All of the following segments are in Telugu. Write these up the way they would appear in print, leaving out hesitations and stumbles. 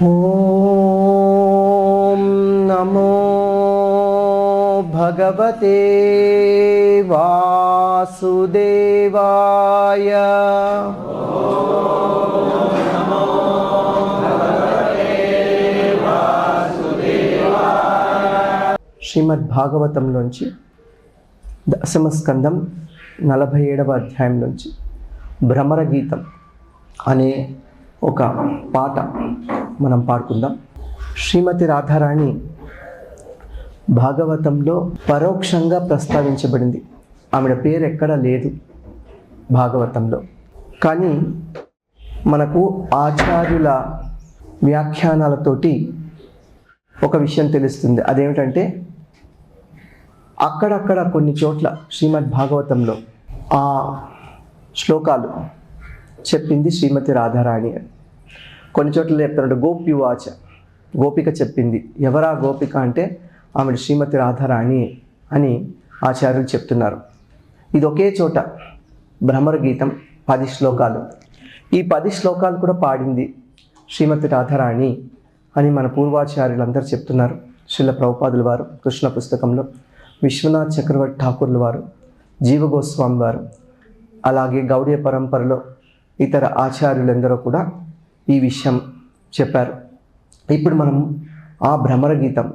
ఓం నమో భగవతే వాసుదేవాయ. శ్రీమద్ భాగవతంలోంచి దశమ స్కందం 47వ అధ్యాయం నుంచి భ్రమర గీతం అనే ఒక పాట మనం పాడుకుందాం. శ్రీమతి రాధారాణి భాగవతంలో పరోక్షంగా ప్రస్తావించబడింది. ఆవిడ పేరు ఎక్కడా లేదు భాగవతంలో. కానీ మనకు ఆచార్యుల వ్యాఖ్యానాలతోటి ఒక విషయం తెలుస్తుంది. అదేమిటంటే అక్కడక్కడ కొన్ని చోట్ల శ్రీమద్ భాగవతంలో ఆ శ్లోకాలు చెప్పింది శ్రీమతి రాధారాణి అని. కొన్ని చోట్ల చెప్తున్నాడు గోప్యువాచ, గోపిక చెప్పింది. ఎవరా గోపిక అంటే ఆమె శ్రీమతి రాధారాణి అని ఆచార్యులు చెప్తున్నారు. ఇది ఒకే చోట భ్రమర గీతం 10 శ్లోకాలు. ఈ 10 శ్లోకాలు కూడా పాడింది శ్రీమతి రాధారాణి అని మన పూర్వాచార్యులందరూ చెప్తున్నారు. శ్రీల ప్రభుపాదుల వారు కృష్ణ పుస్తకంలో, విశ్వనాథ్ చక్రవర్తి ఠాకూర్ల వారు, జీవ గోస్వామి వారు, అలాగే గౌడీయ పరంపరలో ఇతర ఆచార్యులందరూ కూడా ఈ విషయం చెప్పారు. ఇప్పుడు మనం ఆ భ్రమర గీతం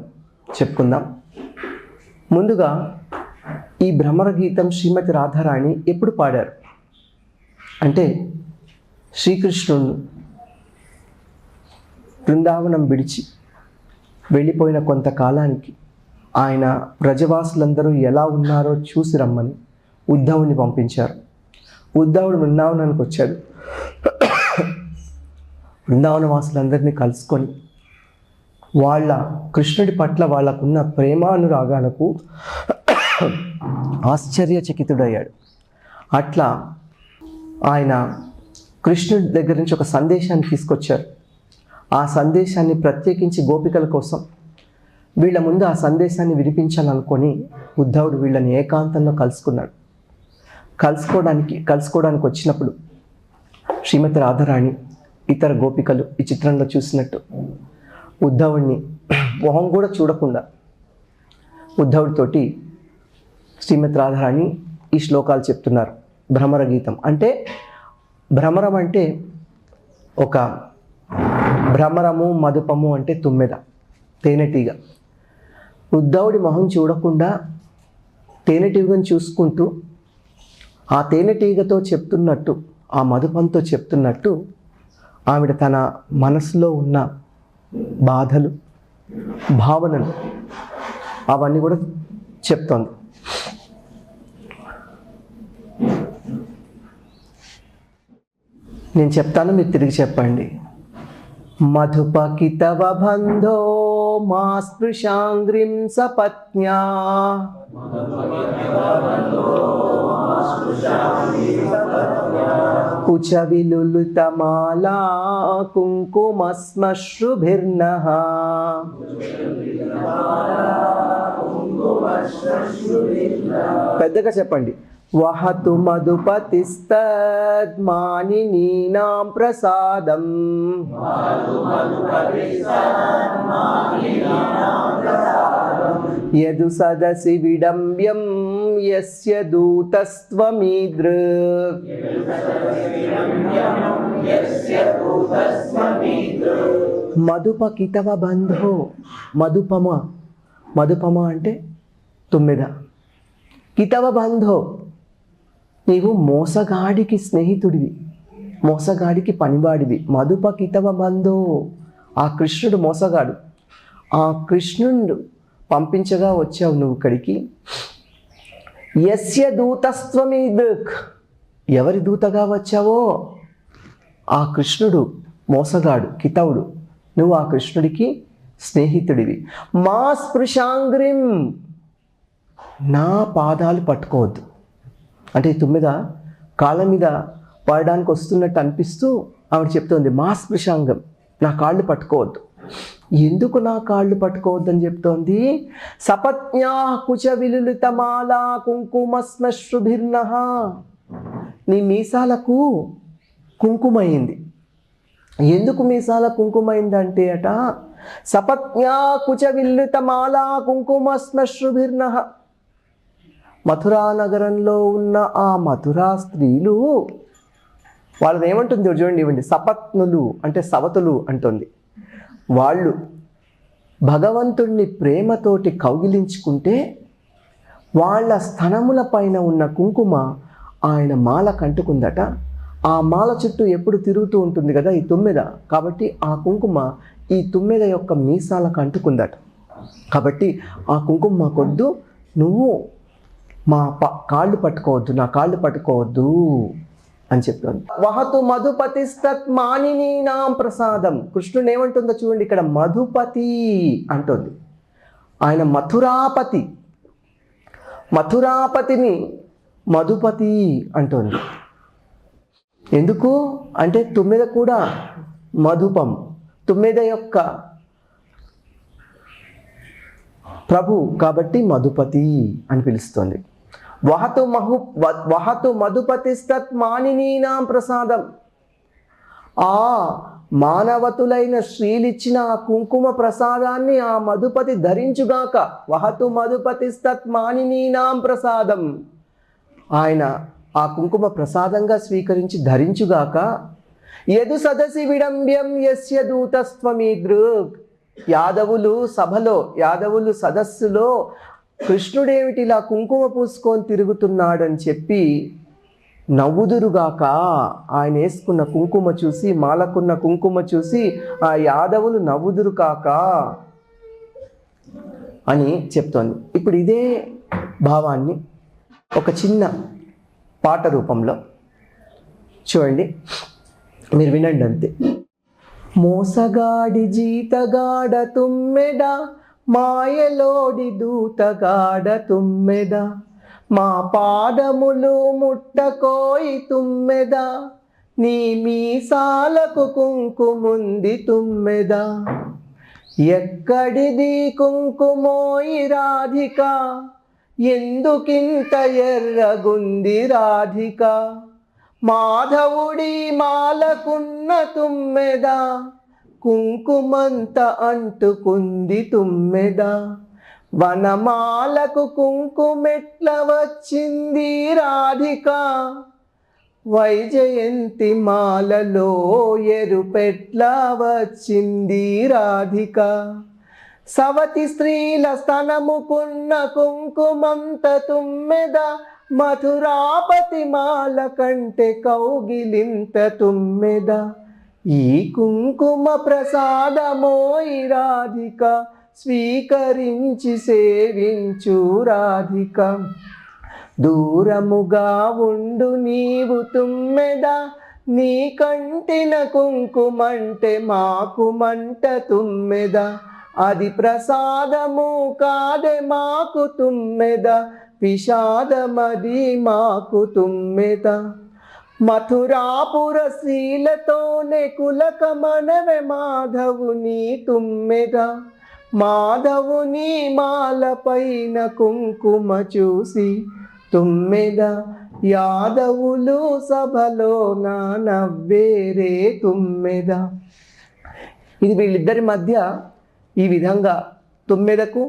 చెప్పుకుందాం. ముందుగా ఈ భ్రమర గీతం శ్రీమతి రాధారాణి ఎప్పుడు పాడారు అంటే, శ్రీకృష్ణుడు బృందావనం విడిచి వెళ్ళిపోయిన కొంతకాలానికి ఆయన ప్రజవాసులందరూ ఎలా ఉన్నారో చూసి రమ్మని ఉద్ధవుని పంపించారు. ఉద్ధవుడు బృందావనానికి వచ్చాడు. బృందావన వాసులందరినీ కలుసుకొని వాళ్ళ కృష్ణుడి పట్ల వాళ్ళకున్న ప్రేమానురాగాలకు ఆశ్చర్యచకితుడయ్యాడు. అట్లా ఆయన కృష్ణుడి దగ్గర నుంచి ఒక సందేశాన్ని తీసుకొచ్చారు. ఆ సందేశాన్ని ప్రత్యేకించి గోపికల కోసం వీళ్ళ ముందు ఆ సందేశాన్ని వినిపించాలనుకొని ఉద్ధవుడు వీళ్ళని ఏకాంతంలో కలుసుకున్నాడు. కలుసుకోవడానికి వచ్చినప్పుడు శ్రీమతి రాధారాణి ఇతర గోపికలు ఈ చిత్రంలో చూసినట్టు ఉద్ధవుడిని మొహం కూడా చూడకుండా ఉద్ధవుడితోటి శ్రీమతి రాధారాణి ఈ శ్లోకాలు చెప్తున్నారు. భ్రమర గీతం అంటే, భ్రమరం అంటే ఒక భ్రమరము, మధుపము అంటే తుమ్మెద, తేనెటీగ. ఉద్ధవుడి మొహం చూడకుండా తేనెటీగను చూసుకుంటూ ఆ తేనెటీగతో చెప్తున్నట్టు, ఆ మధుపంతో చెప్తున్నట్టు ఆవిడ తన మనసులో ఉన్న బాధలు, భావనలు అవన్నీ కూడా చెప్తోంది. నేను చెప్తాను, మీరు తిరిగి చెప్పండి. మధుపకితవ బంధో మా స్పృశాంగ్రిం సపత్న్యా కుచ విలులితమాలా కుంకుమశ్మశ్రుభిర్నః. పెద్దగా చెప్పండి. వహతు మధుపతిస్తద్మానినీనాం ప్రసాదం యదు సదసి విడంబ్యం యస్య దూతస్త్వమీదృక్. మధుపకితవ బంధో, మధుపమ, మధుపమ అంటే తుమ్మెద. కితవ బంధో, నీవు మోసగాడికి స్నేహితుడివి, మోసగాడికి పనివాడివి. మధుపకితవ బంధో, ఆ కృష్ణుడు మోసగాడు. ఆ కృష్ణుడు పంపించగా వచ్చావు నువ్వు ఇక్కడికి. యస్య దూతస్త్వమీదృక్, ఎవరి దూతగా వచ్చావో ఆ కృష్ణుడు మోసగాడు, కితవుడు. నువ్వు ఆ కృష్ణుడికి స్నేహితుడివి. మా స్పృశాంగ్రిం, నా పాదాలు పట్టుకోవద్దు. అంటే తుమ్మిద కాళ్ళ మీద పడడానికి వస్తున్నట్టు అనిపిస్తూ ఆవిడ చెప్తోంది, మా స్పృశాంగం, నా కాళ్ళు పట్టుకోవద్దు. ఎందుకు నా కాళ్ళు పట్టుకోవద్దని చెప్తోంది? సపత్న్యా కుచ విలులితమాలా కుంకుమశ్మశ్రుభిర్నః, నీ మీసాలకు కుంకుమైంది. ఎందుకు మీసాల కుంకుమైందంటే అట సపత్న్యా కుచ విల్లుత మాలా కుంకుమ శ్మశ్రుభిర్న. మథురా నగరంలో ఉన్న ఆ మథురా స్త్రీలు వాళ్ళని ఏమంటుంది చూడండి, ఇవ్వండి, సపత్నులు అంటే సవతులు అంటుంది. వాళ్ళు భగవంతుణ్ణి ప్రేమతోటి కౌగిలించుకుంటే వాళ్ళ స్తనముల పైన ఉన్న కుంకుమ ఆయన మాల కంటుకుందట. ఆ మాల చుట్టూ ఎప్పుడు తిరుగుతూ ఉంటుంది కదా ఈ తుమ్మెద, కాబట్టి ఆ కుంకుమ ఈ తుమ్మెద యొక్క మీసాలకు అంటుకుందట. కాబట్టి ఆ కుంకుమ మాకొద్దు, నువ్వు మా కాళ్ళు పట్టుకోవద్దు, నా కాళ్ళు పట్టుకోవద్దు అని చెప్తుంది. వహతు మధుపతిస్తత్ మానినీనాం ప్రసాదం. కృష్ణుడు ఏమంటుందో చూడండి, ఇక్కడ మధుపతి అంటుంది. ఆయన మథురాపతి, మథురాపతిని మధుపతి అంటుంది. ఎందుకు అంటే తుమ్మెద కూడా మధుపం, తుమ్మెద యొక్క ప్రభు కాబట్టి మధుపతి అని పిలుస్తుంది. వహతు మధుపతిస్తత్ మానినీనాం ప్రసాదం. ఆ మానవతులైన స్త్రీలిచ్చిన ఆ కుంకుమ ప్రసాదాన్ని ఆ మధుపతి ధరించుగాక. వహతు మధుపతిస్తత్ మానినీనాం ప్రసాదం. ఆయన ఆ కుంకుమ ప్రసాదంగా స్వీకరించి ధరించుగాక. యదు సదసి విడంబ్యం యస్య దూతస్త్వమీదృక్. యాదవులు సభలో, యాదవులు సదస్సులో కృష్ణుడేమిటి ఇలా కుంకుమ పూసుకొని తిరుగుతున్నాడని చెప్పి నవ్వుదురుగాక. ఆయన వేసుకున్న కుంకుమ చూసి, మాలకున్న కుంకుమ చూసి ఆ యాదవులు నవ్వుదురు కాక అని చెప్తోంది. ఇప్పుడు ఇదే భావాన్ని ఒక చిన్న పాట రూపంలో చూడండి, మీరు వినండి అంతే. మోసగాడి జీతగాడ తుమ్మెడ, మాయలోడి దూతగాడ తుమ్మెద, మా పాదములు ముట్టకోయి తుమ్మెద, నీ మీసాలకు కుంకుముంది తుమ్మెద. ఎక్కడిది కుంకుమోయి రాధిక, ఎందుకింత ఎర్రగుంది రాధిక, మాధవుడి మాలకున్న తుమ్మెద, కుంకుమంత అంటుకుంది తుమ్మెద. వనమాలకు కుంకుమెట్ల వచ్చింది రాధిక, వైజయంతి మాలలో ఎరుపెట్ల వచ్చింది రాధిక. సవతి స్త్రీల స్తనముకున్న కుంకుమంత తుమ్మెద, మథురాపతి మాల కంటే కౌగిలింత తుమ్మెద. ఈ కుంకుమ ప్రసాదమోయి రాధిక, స్వీకరించి సేవించు రాధిక. దూరముగా ఉండు నీవు తుమ్మెద, నీ కంటిన కుంకుమంటే మాకు మంట తుమ్మెద. అది ప్రసాదము కాదే మాకు తుమ్మెద, విషాదమది మాకు తుమ్మెద. మథురాపుర శ్రీలతోనే కులక మనవే మాధవుని తుమ్మెద. మాధవుని మాలపైన కుంకుమ చూసి తుమ్మెద, యాదవులు సభలో నా నవ్వేరే తుమ్మెద. ఇది వీళ్ళిద్దరి మధ్య ఈ విధంగా తుమ్మెదకు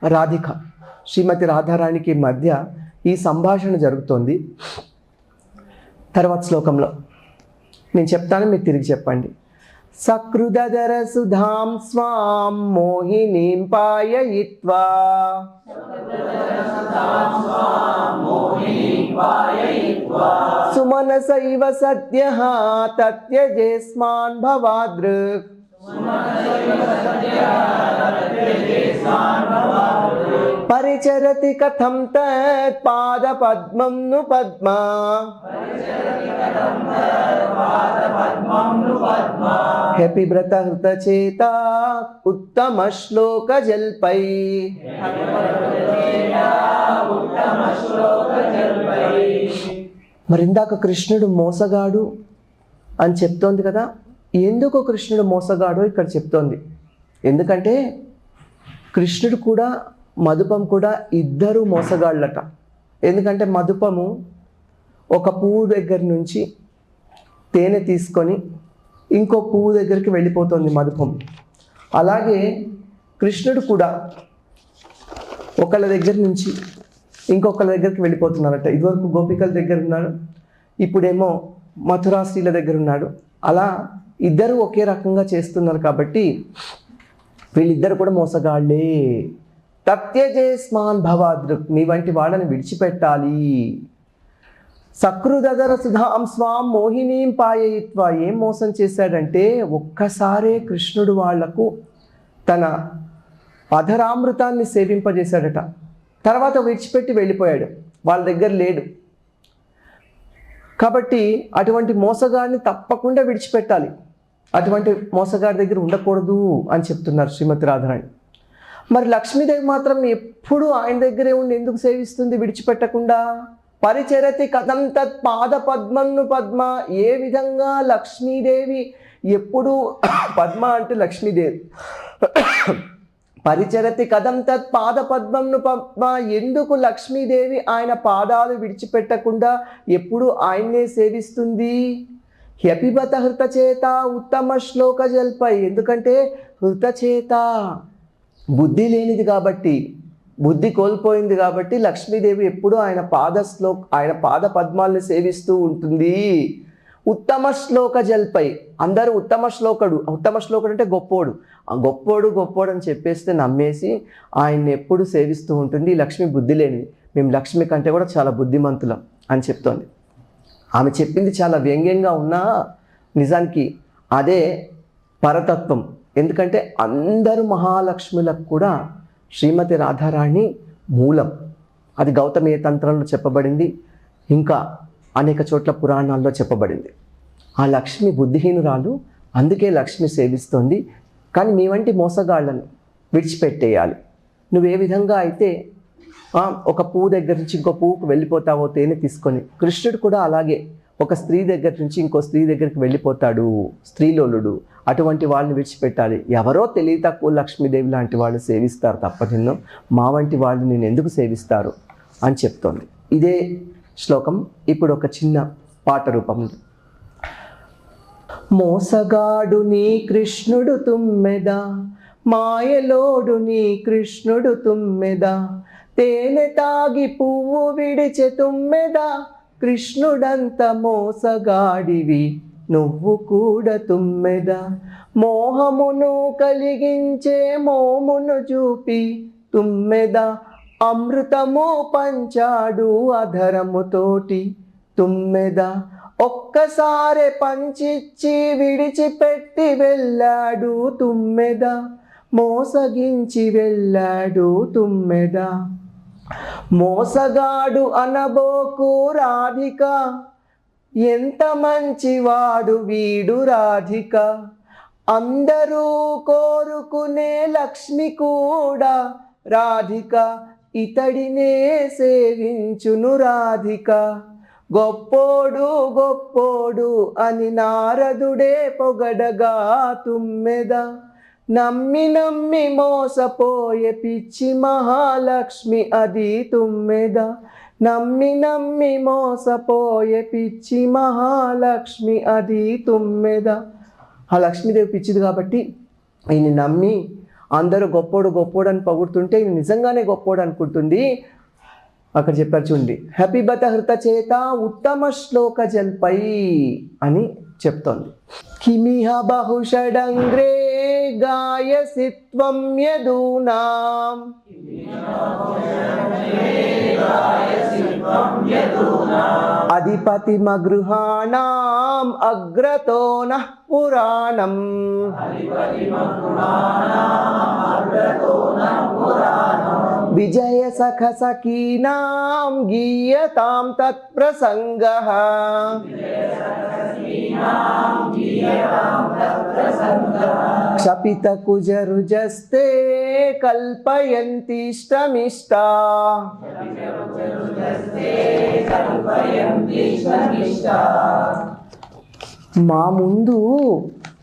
రాధిక, శ్రీమతి రాధారాణికి మధ్య ఈ సంభాషణ జరుగుతోంది. తర్వాత శ్లోకంలో నేను చెప్తాను, మీరు తిరిగి చెప్పండి. సకృదర సుధాం స్వాం మోహినీం పాయయిత్వా, సుమనసైవ సద్యః తత్యజేస్మాన్ భవాదృక్. పరిచరతి కథం తత్ పాద పద్మం ను పద్మా, హ్యపివ్రత హృతచేత ఉత్తమ శ్లోక జల్పై. మరి ఇందాక కృష్ణుడు మోసగాడు అని చెప్తోంది కదా, ఎందుకు కృష్ణుడు మోసగాడో ఇక్కడ చెప్తోంది. ఎందుకంటే కృష్ణుడు కూడా మధుపం కూడా ఇద్దరు మోసగాళ్ళట. ఎందుకంటే మధుపము ఒక పువ్వు దగ్గర నుంచి తేనె తీసుకొని ఇంకో పువ్వు దగ్గరికి వెళ్ళిపోతుంది మధుపం. అలాగే కృష్ణుడు కూడా ఒకళ్ళ దగ్గర నుంచి ఇంకొకళ్ళ దగ్గరికి వెళ్ళిపోతున్నారట. ఇదివరకు గోపికల దగ్గర ఉన్నాడు, ఇప్పుడేమో మథురా స్త్రీల దగ్గర ఉన్నాడు. అలా ఇద్దరు ఒకే రకంగా చేస్తున్నారు కాబట్టి వీళ్ళిద్దరు కూడా మోసగాళ్లే. తత్యజేస్మాన్ భవాదృక్, మీ వంటి వాళ్ళని విడిచిపెట్టాలి. సకృదర సుధాం స్వాం మోహినీం పాయయిత్వ, ఏం మోసం చేశాడంటే ఒక్కసారే కృష్ణుడు వాళ్లకు తన అధరామృతాన్ని సేవింపజేశాడట. తర్వాత విడిచిపెట్టి వెళ్ళిపోయాడు, వాళ్ళ దగ్గర లేడు. కాబట్టి అటువంటి మోసగాడిని తప్పకుండా విడిచిపెట్టాలి, అటువంటి మోసగాడి దగ్గర ఉండకూడదు అని చెప్తున్నారు శ్రీమతి రాధారాణి. మరి లక్ష్మీదేవి మాత్రం ఎప్పుడు ఆయన దగ్గరే ఉండి ఎందుకు సేవిస్తుంది విడిచిపెట్టకుండా? పరిచరతి కథం తత్ పాద పద్మన్ను పద్మ, ఏ విధంగా లక్ష్మీదేవి ఎప్పుడు పద్మ అంటే లక్ష్మీదేవి, పరిచరతి కథం తత్ పాద పద్మంను పద్మ, ఎందుకు లక్ష్మీదేవి ఆయన పాదాలు విడిచిపెట్టకుండా ఎప్పుడు ఆయన్నే సేవిస్తుంది? హ్యపిబత హృతచేత ఉత్తమ శ్లోక జల్పై, ఎందుకంటే హృతచేత బుద్ధి లేనిది కాబట్టి, బుద్ధి కోల్పోయింది కాబట్టి లక్ష్మీదేవి ఎప్పుడు ఆయన పాద పద్మాల్ని సేవిస్తూ ఉంటుంది. ఉత్తమ శ్లోక జల్పై, అందరూ ఉత్తమ శ్లోకుడు అంటే గొప్పోడు, గొప్పోడు అని చెప్పేస్తే నమ్మేసి ఆయన్ని ఎప్పుడు సేవిస్తూ ఉంటుంది. లక్ష్మి బుద్ధి లేనిది, మేము లక్ష్మి కంటే కూడా చాలా బుద్ధిమంతులం అని చెప్తోంది. ఆమె చెప్పింది చాలా వ్యంగ్యంగా ఉన్నా నిజానికి అదే పరతత్వం. ఎందుకంటే అందరు మహాలక్ష్ములకు కూడా శ్రీమతి రాధారాణి మూలం. అది గౌతమీయ తంత్రంలో చెప్పబడింది, ఇంకా అనేక చోట్ల పురాణాల్లో చెప్పబడింది. ఆ లక్ష్మి బుద్ధిహీనురాలు, అందుకే లక్ష్మి సేవిస్తోంది. కానీ మీ వంటి మోసగాళ్లను విడిచిపెట్టేయాలి. నువ్వు ఏ విధంగా అయితే ఒక పువ్వు దగ్గర నుంచి ఇంకో పువ్వుకు వెళ్ళిపోతావో తేనె తీసుకొని, కృష్ణుడు కూడా అలాగే ఒక స్త్రీ దగ్గర నుంచి ఇంకో స్త్రీ దగ్గరికి వెళ్ళిపోతాడు, స్త్రీలోలుడు. అటువంటి వాళ్ళని విడిచిపెట్టాలి. ఎవరో తెలివి తక్కువ లక్ష్మీదేవి లాంటి వాళ్ళు సేవిస్తారు తప్ప నిన్ను, మా వంటి వాళ్ళు నేను ఎందుకు సేవిస్తారు అని చెప్తోంది. ఇదే శ్లోకం ఇప్పుడు ఒక చిన్న పాట రూపంలో. మోసగాడు నీ కృష్ణుడు తుమ్మెద, మాయలోడు నీ కృష్ణుడు తుమ్మెద, తేనె తాగి పువ్వు విడిచె తుమ్మెద, కృష్ణుడంత మోసగాడివి నువ్వు కూడా తుమ్మెద, మోహమును కలిగించే మోమును చూపి తుమ్మెద, అమృతము పంచాడు అధరముతోటి తుమ్మెద, ఒక్కసారి పంచిచ్చి విడిచిపెట్టి వెళ్ళాడు తుమ్మెద, మోసగించి వెళ్ళాడు తుమ్మెద. మోసగాడు అనబోకు రాధిక, ఎంత మంచివాడు వీడు రాధిక, అందరూ కోరుకునే లక్ష్మి కూడా రాధిక, ఇతడినే సేవించును రాధిక. గొప్పోడు అని నారదుడే పొగడగా తుమ్మెద, నమ్మి మోసపోయే పిచ్చి మహాలక్ష్మి అది తుమ్మెద, నమ్మి మోసపోయే పిచ్చి మహాలక్ష్మి అది తుమ్మెద. ఆ లక్ష్మీదేవి పిచ్చిది కాబట్టి ఈయన నమ్మి అందరూ గొప్పోడు అని పొగుడుతుంటే ఈయన నిజంగానే గొప్పోడు అనుకుంటుంది. అక్కడ చెప్పారు చూడండి, హ్యపిబత హృత చేత ఉత్తమ శ్లోక జల్పై అని చెప్తోంది. కిమిహ బహుషడంగ్రే గాయసి త్వం యదూనాం, అధిపతిమగృహాణాం అగ్రతో నః పురాణం, విజయ సఖ సఖీనాం గీయతాం తత్ప్రసంగః, క్షపిత కుజరుజస్తే కల్పయంతిష్టమిష్టా, మా ముందు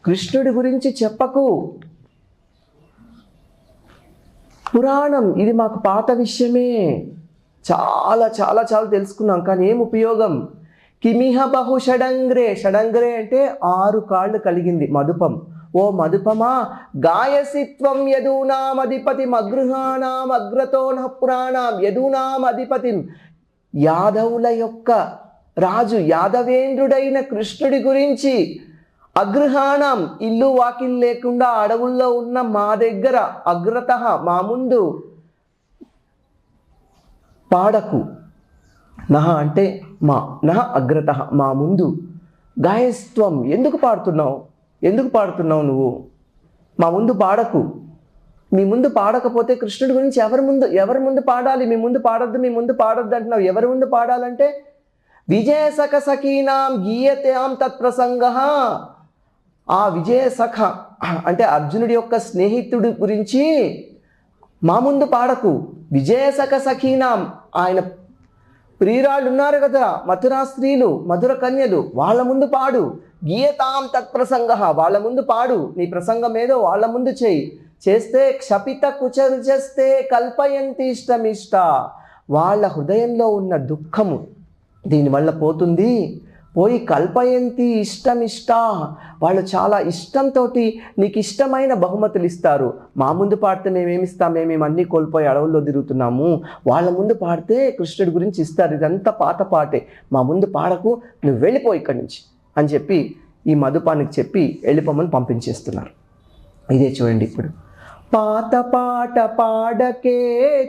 కృష్ణుడి గురించి చెప్పకు, పురాణం ఇది మాకు పాత విషయమే, చాలా చాలా చాలా తెలుసుకున్నాం, కానీ ఏం ఉపయోగం? కిమిహ బహు షడంగ్రే, షడంగ్రే అంటే 6 కాళ్ళు కలిగింది మధుపం. ఓ మధుపమా, గాయసిత్వం యదూనామధిపతి అగృహాణం అగ్రతో పురాణం యదూనామధిపతిం. యాదవుల యొక్క రాజు యాదవేంద్రుడైన కృష్ణుడి గురించి అగృహాణం ఇల్లు వాకిల్ లేకుండా అడవుల్లో ఉన్న మా దగ్గర అగ్రత మా ముందు పాడకు. నహ అంటే మా, నహ అగ్రత మా ముందు. గాయస్త్వం ఎందుకు పాడుతున్నావు, ఎందుకు పాడుతున్నావు నువ్వు, మా ముందు పాడకు. మీ ముందు పాడకపోతే కృష్ణుడి గురించి ఎవరి ముందు పాడాలి? మీ ముందు పాడొద్దు, మీ ముందు పాడొద్దు అంటున్నావు. ఎవరి ముందు పాడాలంటే విజయ సఖ సఖీనాం గీయతాం తత్ప్రసంగ. ఆ విజయ సఖ అంటే అర్జునుడి యొక్క స్నేహితుడి గురించి మా ముందు పాడకు. విజయ సఖ సఖీనాం, ఆయన ప్రియురాళ్ళు ఉన్నారు కదా, మథురా స్త్రీలు, మధుర కన్యలు, వాళ్ళ ముందు పాడు. గీయతాం తత్ప్రసంగ, వాళ్ళ ముందు పాడు. నీ ప్రసంగం ఏదో వాళ్ళ ముందు చేస్తే క్షపిత కుచరుజస్తే కల్పయంతి ఇష్టమిష్ట. వాళ్ళ హృదయంలో ఉన్న దుఃఖము దీనివల్ల పోతుంది, పోయి కల్పయంతి ఇష్టమిష్ట. వాళ్ళు చాలా ఇష్టంతో నీకు ఇష్టమైన బహుమతులు ఇస్తారు. మా ముందు పాడితే మేమేమిస్తాం, మేమేమి అన్నీ కోల్పోయి అడవుల్లో తిరుగుతున్నాము, వాళ్ళ ముందు పాడితే కృష్ణుడి గురించి ఇస్తారు. ఇదంతా పాత పాటే, మా ముందు పాడకు, నువ్వు వెళ్ళిపో ఇక్కడి నుంచి అని చెప్పి ఈ మధుపానికి చెప్పి వెళ్ళిపోమని పంపించేస్తున్నారు. ఇదే చూడండి ఇప్పుడు. పాత పాట పాడకే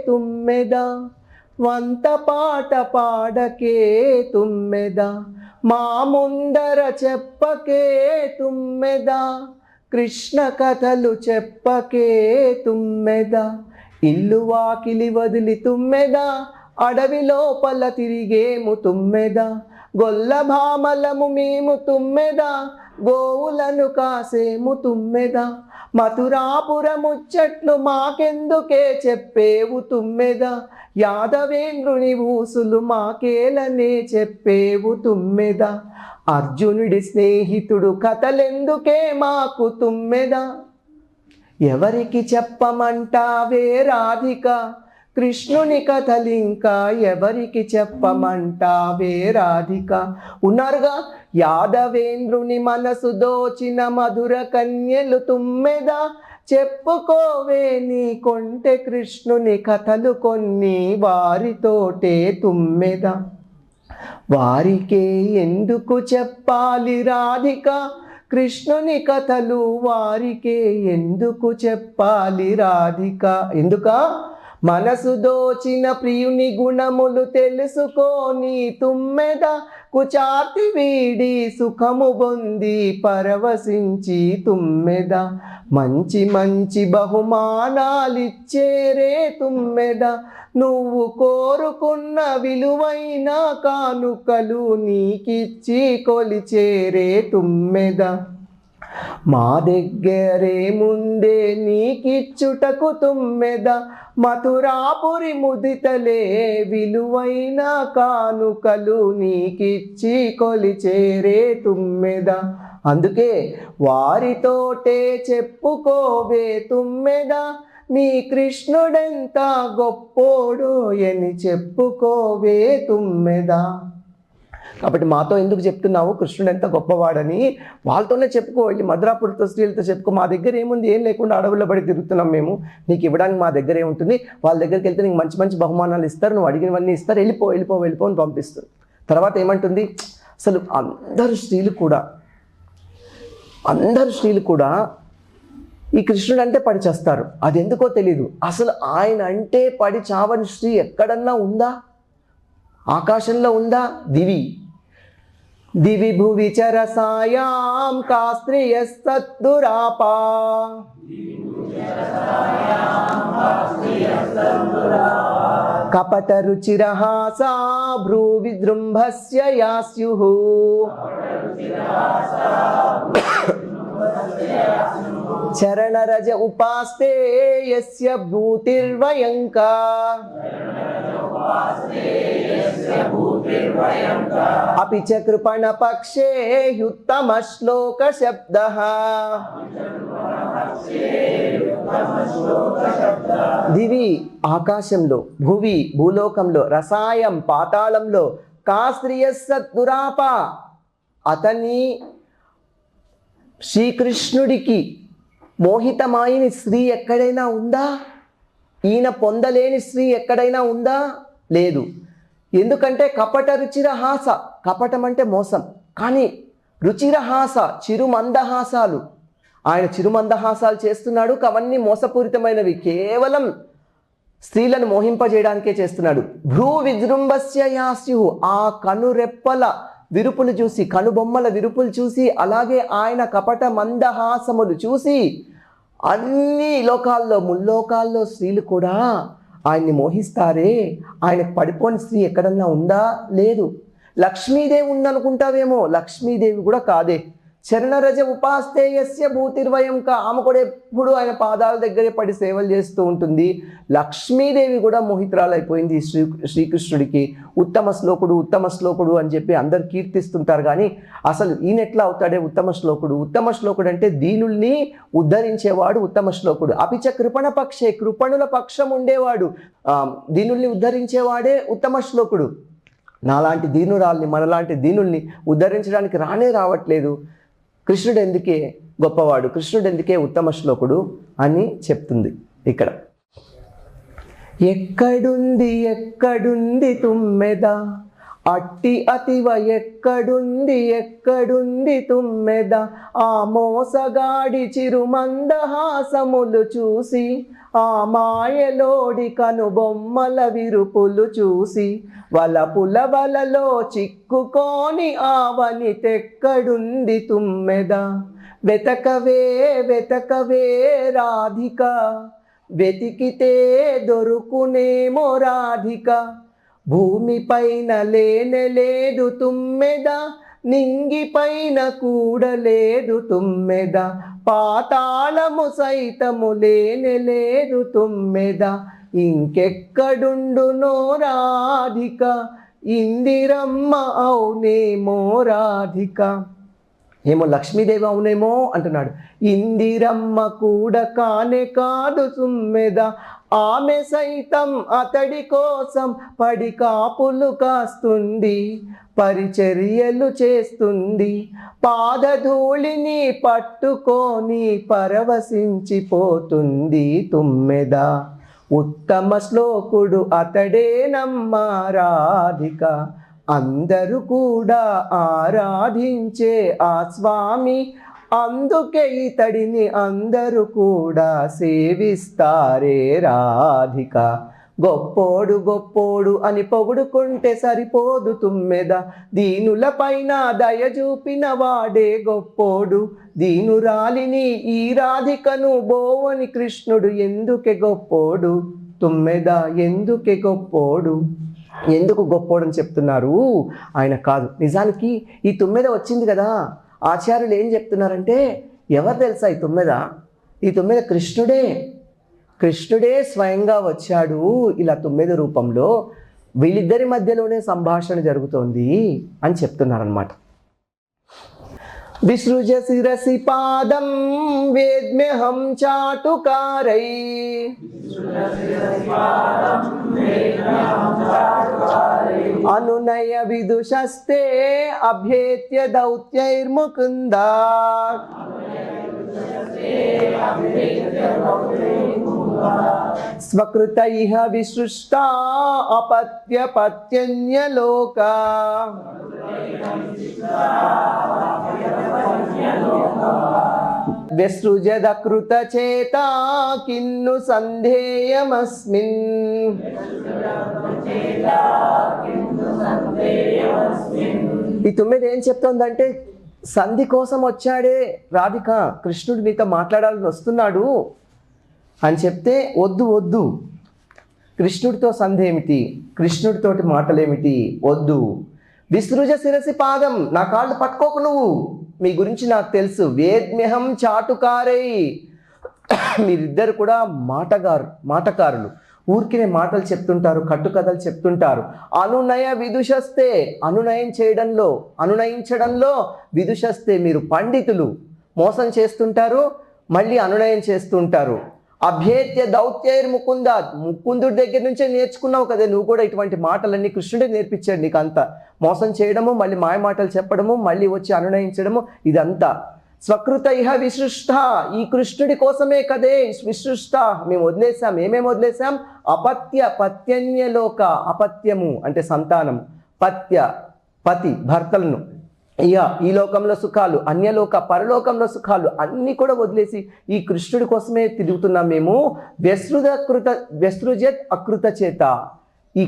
తుమ్మెద, వంత పాట పాడకే తుమ్మెద, మా ముందర చెప్పకే తుమ్మెద, కృష్ణ కథలు చెప్పకే తుమ్మెద, ఇల్లు వాకిలి వదిలి తుమ్మెద, అడవి లోపల తిరిగేము తుమ్మెద, గొల్ల భామలము మేము తుమ్మెద, గోవులను కాసేము తుమ్మెద, మథురాపుర ముచ్చట్లు మాకెందుకే చెప్పేవు తుమ్మెద, యాదవేంద్రుని ఊసులు మాకేలనే చెప్పేవు తుమ్మెద, అర్జునుడి స్నేహితుడు కథలెందుకే మాకు తుమ్మెద, ఎవరికి చెప్పమంటావే రాధిక, కృష్ణుని కథలింకా ఎవరికి చెప్పమంటావే రాధిక. ఉన్నారుగా యాదవేంద్రుని మనసు దోచిన మధుర కన్యలు తుమ్మెద, చెప్పుకోవే నీ కొంటె కృష్ణుని కథలు కొన్ని వారితోటే తుమ్మెద, వారికే ఎందుకు చెప్పాలి రాధిక, కృష్ణుని కథలు వారికే ఎందుకు చెప్పాలి రాధిక. ఎందుక మనసు దోచిన ప్రియుని గుణములు తెలుసుకోని తుమ్మెద, కుచార్తి వీడి సుఖము పొంది పరవశించి తుమ్మెద, మంచి మంచి బహుమానాలిచ్చేరే తుమ్మెద, నువ్వు కోరుకున్న విలువైన కానుకలు నీకిచ్చి కొలిచేరే తుమ్మెద, మా దగ్గరే ముందే నీకిచ్చుటకు తుమ్మెద, మథురాపురి ముదితలే విలువైన కానుకలు నీకిచ్చి కొలిచేరే తుమ్మెద. అందుకే వారితోటే చెప్పుకోవే తుమ్మెద, మీ కృష్ణుడెంత గొప్పోడో అని చెప్పుకోవే తుమ్మెద. కాబట్టి మాతో ఎందుకు చెప్తున్నావు కృష్ణుడు ఎంత గొప్పవాడని? వాళ్ళతోనే చెప్పుకో, వెళ్ళి మధురాపురతో స్త్రీలతో చెప్పుకో. మా దగ్గర ఏముంది, ఏం లేకుండా అడవుల్లో పడి తిరుగుతున్నాం మేము, నీకు ఇవ్వడానికి మా దగ్గర ఏముంటుంది, వాళ్ళ దగ్గరికి వెళ్తే నీకు మంచి మంచి బహుమానాలు ఇస్తారు, నువ్వు అడిగినవన్నీ ఇస్తారు, వెళ్ళిపో వెళ్ళిపో వెళ్ళిపో అని పంపిస్తుంది. తర్వాత ఏమంటుంది, అసలు అందరు స్త్రీలు కూడా ఈ కృష్ణుడు అంటే పడి చేస్తారు. అది ఎందుకో తెలీదు. అసలు ఆయన అంటే పడి చావని స్త్రీ ఎక్కడన్నా ఉందా? ఆకాశంలో ఉందా? దివి భువి చరసాయాం కాస్త్రియస్తద్దురాపా, కపట రుచిరహాసా భ్రూవిజృంభస్య యాస్యుః, చరణరజ ఉపాస్తే యస్య భూతిర్వయంకా, అపి చ కృపణ పక్షే హ్యుత్తమ శ్లోక శబ్దః. దివి ఆకాశంలో, భువి భూలోకంలో, రసాయం పాతాళంలో, కా స్త్రియస్స దురాప. అతని శ్రీకృష్ణుడికి మోహితమాయిన స్త్రీ ఎక్కడైనా ఉందా? ఈయన పొందలేని స్త్రీ ఎక్కడైనా ఉందా? లేదు. ఎందుకంటే కపట రుచిరహాస, కపటం అంటే మోసం, కానీ రుచిరహాస చిరుమందహాసాలు, ఆయన చిరుమందహాసాలు చేస్తున్నాడు. అవన్నీ మోసపూరితమైనవి, కేవలం స్త్రీలను మోహింపజేయడానికే చేస్తున్నాడు. భ్రూ విజృంభస్య యాస్యు, ఆ కనురెప్పల విరుపులు చూసి, కనుబొమ్మల విరుపులు చూసి, అలాగే ఆయన కపట మందహాసములు చూసి అన్ని లోకాల్లో ముల్లోకాల్లో స్త్రీలు కూడా ఆయన్ని మోహిస్తారే. ఆయనకు పడిపోని స్త్రీ ఎక్కడన్నా ఉందా? లేదు. లక్ష్మీదేవి ఉందనుకుంటావేమో, లక్ష్మీదేవి కూడా కాదే. చరణరజ ఉపాస్తేయస్య భూతిర్వయం కా, ఆమె కూడా ఎప్పుడు ఆయన పాదాల దగ్గరే పడి సేవలు చేస్తూ ఉంటుంది. లక్ష్మీదేవి కూడా మోహితురాలైపోయింది శ్రీకృష్ణుడికి. ఉత్తమ శ్లోకుడు, ఉత్తమ శ్లోకుడు అని చెప్పి అందరు కీర్తిస్తుంటారు, కానీ అసలు ఈయన ఎట్లా అవుతాడే ఉత్తమ శ్లోకుడు? ఉత్తమ శ్లోకుడు అంటే దీనుల్ని ఉద్ధరించేవాడు ఉత్తమ శ్లోకుడు. అపిచ కృపణ పక్షే, కృపణుల పక్షం ఉండేవాడు, దీనుల్ని ఉద్ధరించేవాడే ఉత్తమ శ్లోకుడు. నాలాంటి దీనురాల్ని, మనలాంటి దీనుల్ని ఉద్ధరించడానికి రావట్లేదు. కృష్ణుడు ఎందుకే గొప్పవాడు, కృష్ణుడు ఎందుకే ఉత్తమ శ్లోకుడు అని చెప్తుంది ఇక్కడ. ఎక్కడుంది ఎక్కడుంది తుమ్మెద, అట్టి అతివ ఎక్కడుంది ఎక్కడుంది తుమ్మెద, ఆ మోసగాడి చిరుమందహాసములు చూసి, ఆ మాయలోడి కనుబొమ్మల విరుపులు చూసి, వలపుల వలలో చిక్కుకోని ఆవని తెక్కడుంది తుమ్మెద, వెతకవే వెతకవే రాధిక, వెతికితే దొరుకునేమో రాధిక, భూమిపైన లేనలేదు తుమ్మెద, నింగిపైన కూడలేదు తుమ్మెద, పాతాళము సైతము లేనలేదు తుమ్మెద, ఇంకెక్కడుండునో రాధిక, ఇందిరమ్మ అవునేమో రాధిక. ఏమో లక్ష్మీదేవి అవునేమో అంటున్నాడు. ఇందిరమ్మ కూడా కానే కాదు తుమ్మెద, ఆమె సైతం అతడి కోసం పడి కాపులు కాస్తుంది, పరిచర్యలు చేస్తుంది, పాదధూళిని పట్టుకొని పరవశించిపోతుంది తుమ్మెద. ఉత్తమ శ్లోకుడు అతడే నమ్మ రాధిక, అందరూ కూడా ఆరాధించే ఆ స్వామి, అందుకే ఇతడిని అందరూ కూడా సేవిస్తారే రాధిక. గొప్పోడు గొప్పోడు అని పొగుడుకుంటే సరిపోదు తుమ్మెద, దీనుల పైన దయ చూపిన వాడే గొప్పోడు, దీనురాలిని ఈ రాధికను బోవని కృష్ణుడు ఎందుకే గొప్పోడు, తుమ్మెద ఎందుకే గొప్పోడు. ఎందుకు గొప్పోడు అని చెప్తున్నారు? ఆయన కాదు. నిజానికి ఈ తుమ్మెద వచ్చింది కదా, ఆచార్యులు ఏం చెప్తున్నారంటే, ఎవరు తెలుసా ఈ తుమ్మెద? ఈ తుమ్మెద కృష్ణుడే. కృష్ణుడే స్వయంగా వచ్చాడు ఇలా తుమ్మెద రూపంలో, వీళ్ళిద్దరి మధ్యలోనే సంభాషణ జరుగుతోంది అని చెప్తున్నారనమాట. విసృజ శిరసి పాదం వేద్మ్యహం చాటుకారై, అనునయ విదుషస్తే అభ్యేత్య దౌత్యైర్ముకుందా, స్వకృతైః విసృష్టా అపత్య పత్యన్యలోకా, వ్యసృజదకృత చేతా కిన్ను సంధేయమస్మిన్. ఈ తొమ్మిది ఏం చెప్తోందంటే, సంధి కోసం వచ్చాడే రాధిక, కృష్ణుడు నీతో మాట్లాడాలని వస్తున్నాడు అని చెప్తే, వద్దు వద్దు, కృష్ణుడితో సంధి ఏమిటి, కృష్ణుడితోటి మాటలేమిటి, వద్దు. విసృజ శిరసి పాదం, నా కాళ్ళు పట్టుకోకు నువ్వు, మీ గురించి నాకు తెలుసు. వేద్మ్యహం చాటుకారై, మీరిద్దరు కూడా మాటకారులు, ఊరికినే మాటలు చెప్తుంటారు, కట్టుకథలు చెప్తుంటారు. అనునయ విదుషస్తే, అనునయించడంలో విదుషస్తే, మీరు పండితులు, మోసం చేస్తుంటారు, మళ్ళీ అనునయం చేస్తుంటారు. అభ్యేత్య దౌత్యైర్ ముకుందాత్, ముకుందుడి దగ్గర నుంచే నేర్చుకున్నావు కదా నువ్వు కూడా. ఇటువంటి మాటలన్నీ కృష్ణుడే నేర్పించాడు నీకు. అంతా మోసం చేయడము, మళ్ళీ మాయ మాటలు చెప్పడము, మళ్ళీ వచ్చి అనునయించడము, ఇదంతా స్వకృత ఇహ విసృష్ట, ఈ కృష్ణుడి కోసమే కదే విసృష్ట. మేము వదిలేసాం, ఏమేమి వదిలేసాం? అపత్య పత్యన్యలోక, అపత్యము అంటే సంతానము, పత్య పతి భర్తలను, ఇక ఈ లోకంలో సుఖాలు, అన్యలోక పరలోకంలో సుఖాలు అన్నీ కూడా వదిలేసి ఈ కృష్ణుడి కోసమే తిరుగుతున్నాం మేము. వ్యసృజత్ అకృత చేత, ఈ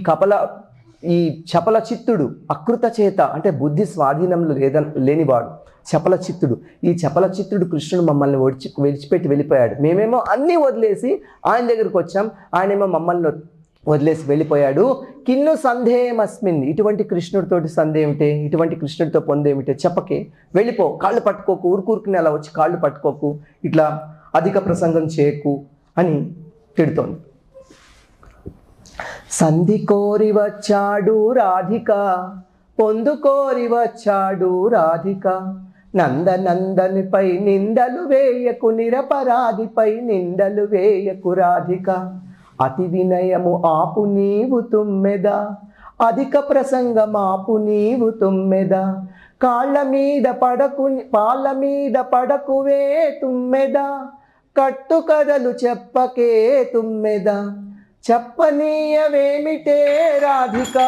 చపల చిత్తుడు, అకృత చేత అంటే బుద్ధి స్వాధీనంలో లేనివాడు చపల చిత్తుడు. ఈ చపల చిత్తుడు కృష్ణుడు మమ్మల్ని విడిచిపెట్టి వెళ్ళిపోయాడు. మేమేమో అన్నీ వదిలేసి ఆయన దగ్గరికి వచ్చాం, ఆయనేమో మమ్మల్ని వదిలేసి వెళ్ళిపోయాడు. కిన్ను సందేహమస్మిన్, ఇటువంటి కృష్ణుడితోటి సందేహమిటే, ఇటువంటి కృష్ణుడితో పొందేమిటే, చెప్పకే, వెళ్ళిపో, కాళ్ళు పట్టుకోకు, ఊరుకూరుకుని అలా వచ్చి కాళ్ళు పట్టుకోకు, ఇట్లా అధిక ప్రసంగం చేయకు అని తిడుతోంది. సంధి కోరి వచ్చాడు రాధిక, పొందుకోరి వచ్చాడు రాధిక, నందనందనిపై నిందలు వేయకు, నిరపరాధిపై నిందలు వేయకు రాధిక, అతి వినయము ఆపు నీవు తుమ్మెద, అధిక ప్రసంగం ఆపు నీవు తుమ్మెద, కాళ్ళ మీద పడకువే తుమ్మెద, కట్టు కథలు చెప్పకే తుమ్మెద, చెప్పనీయవేమిటే రాధిక,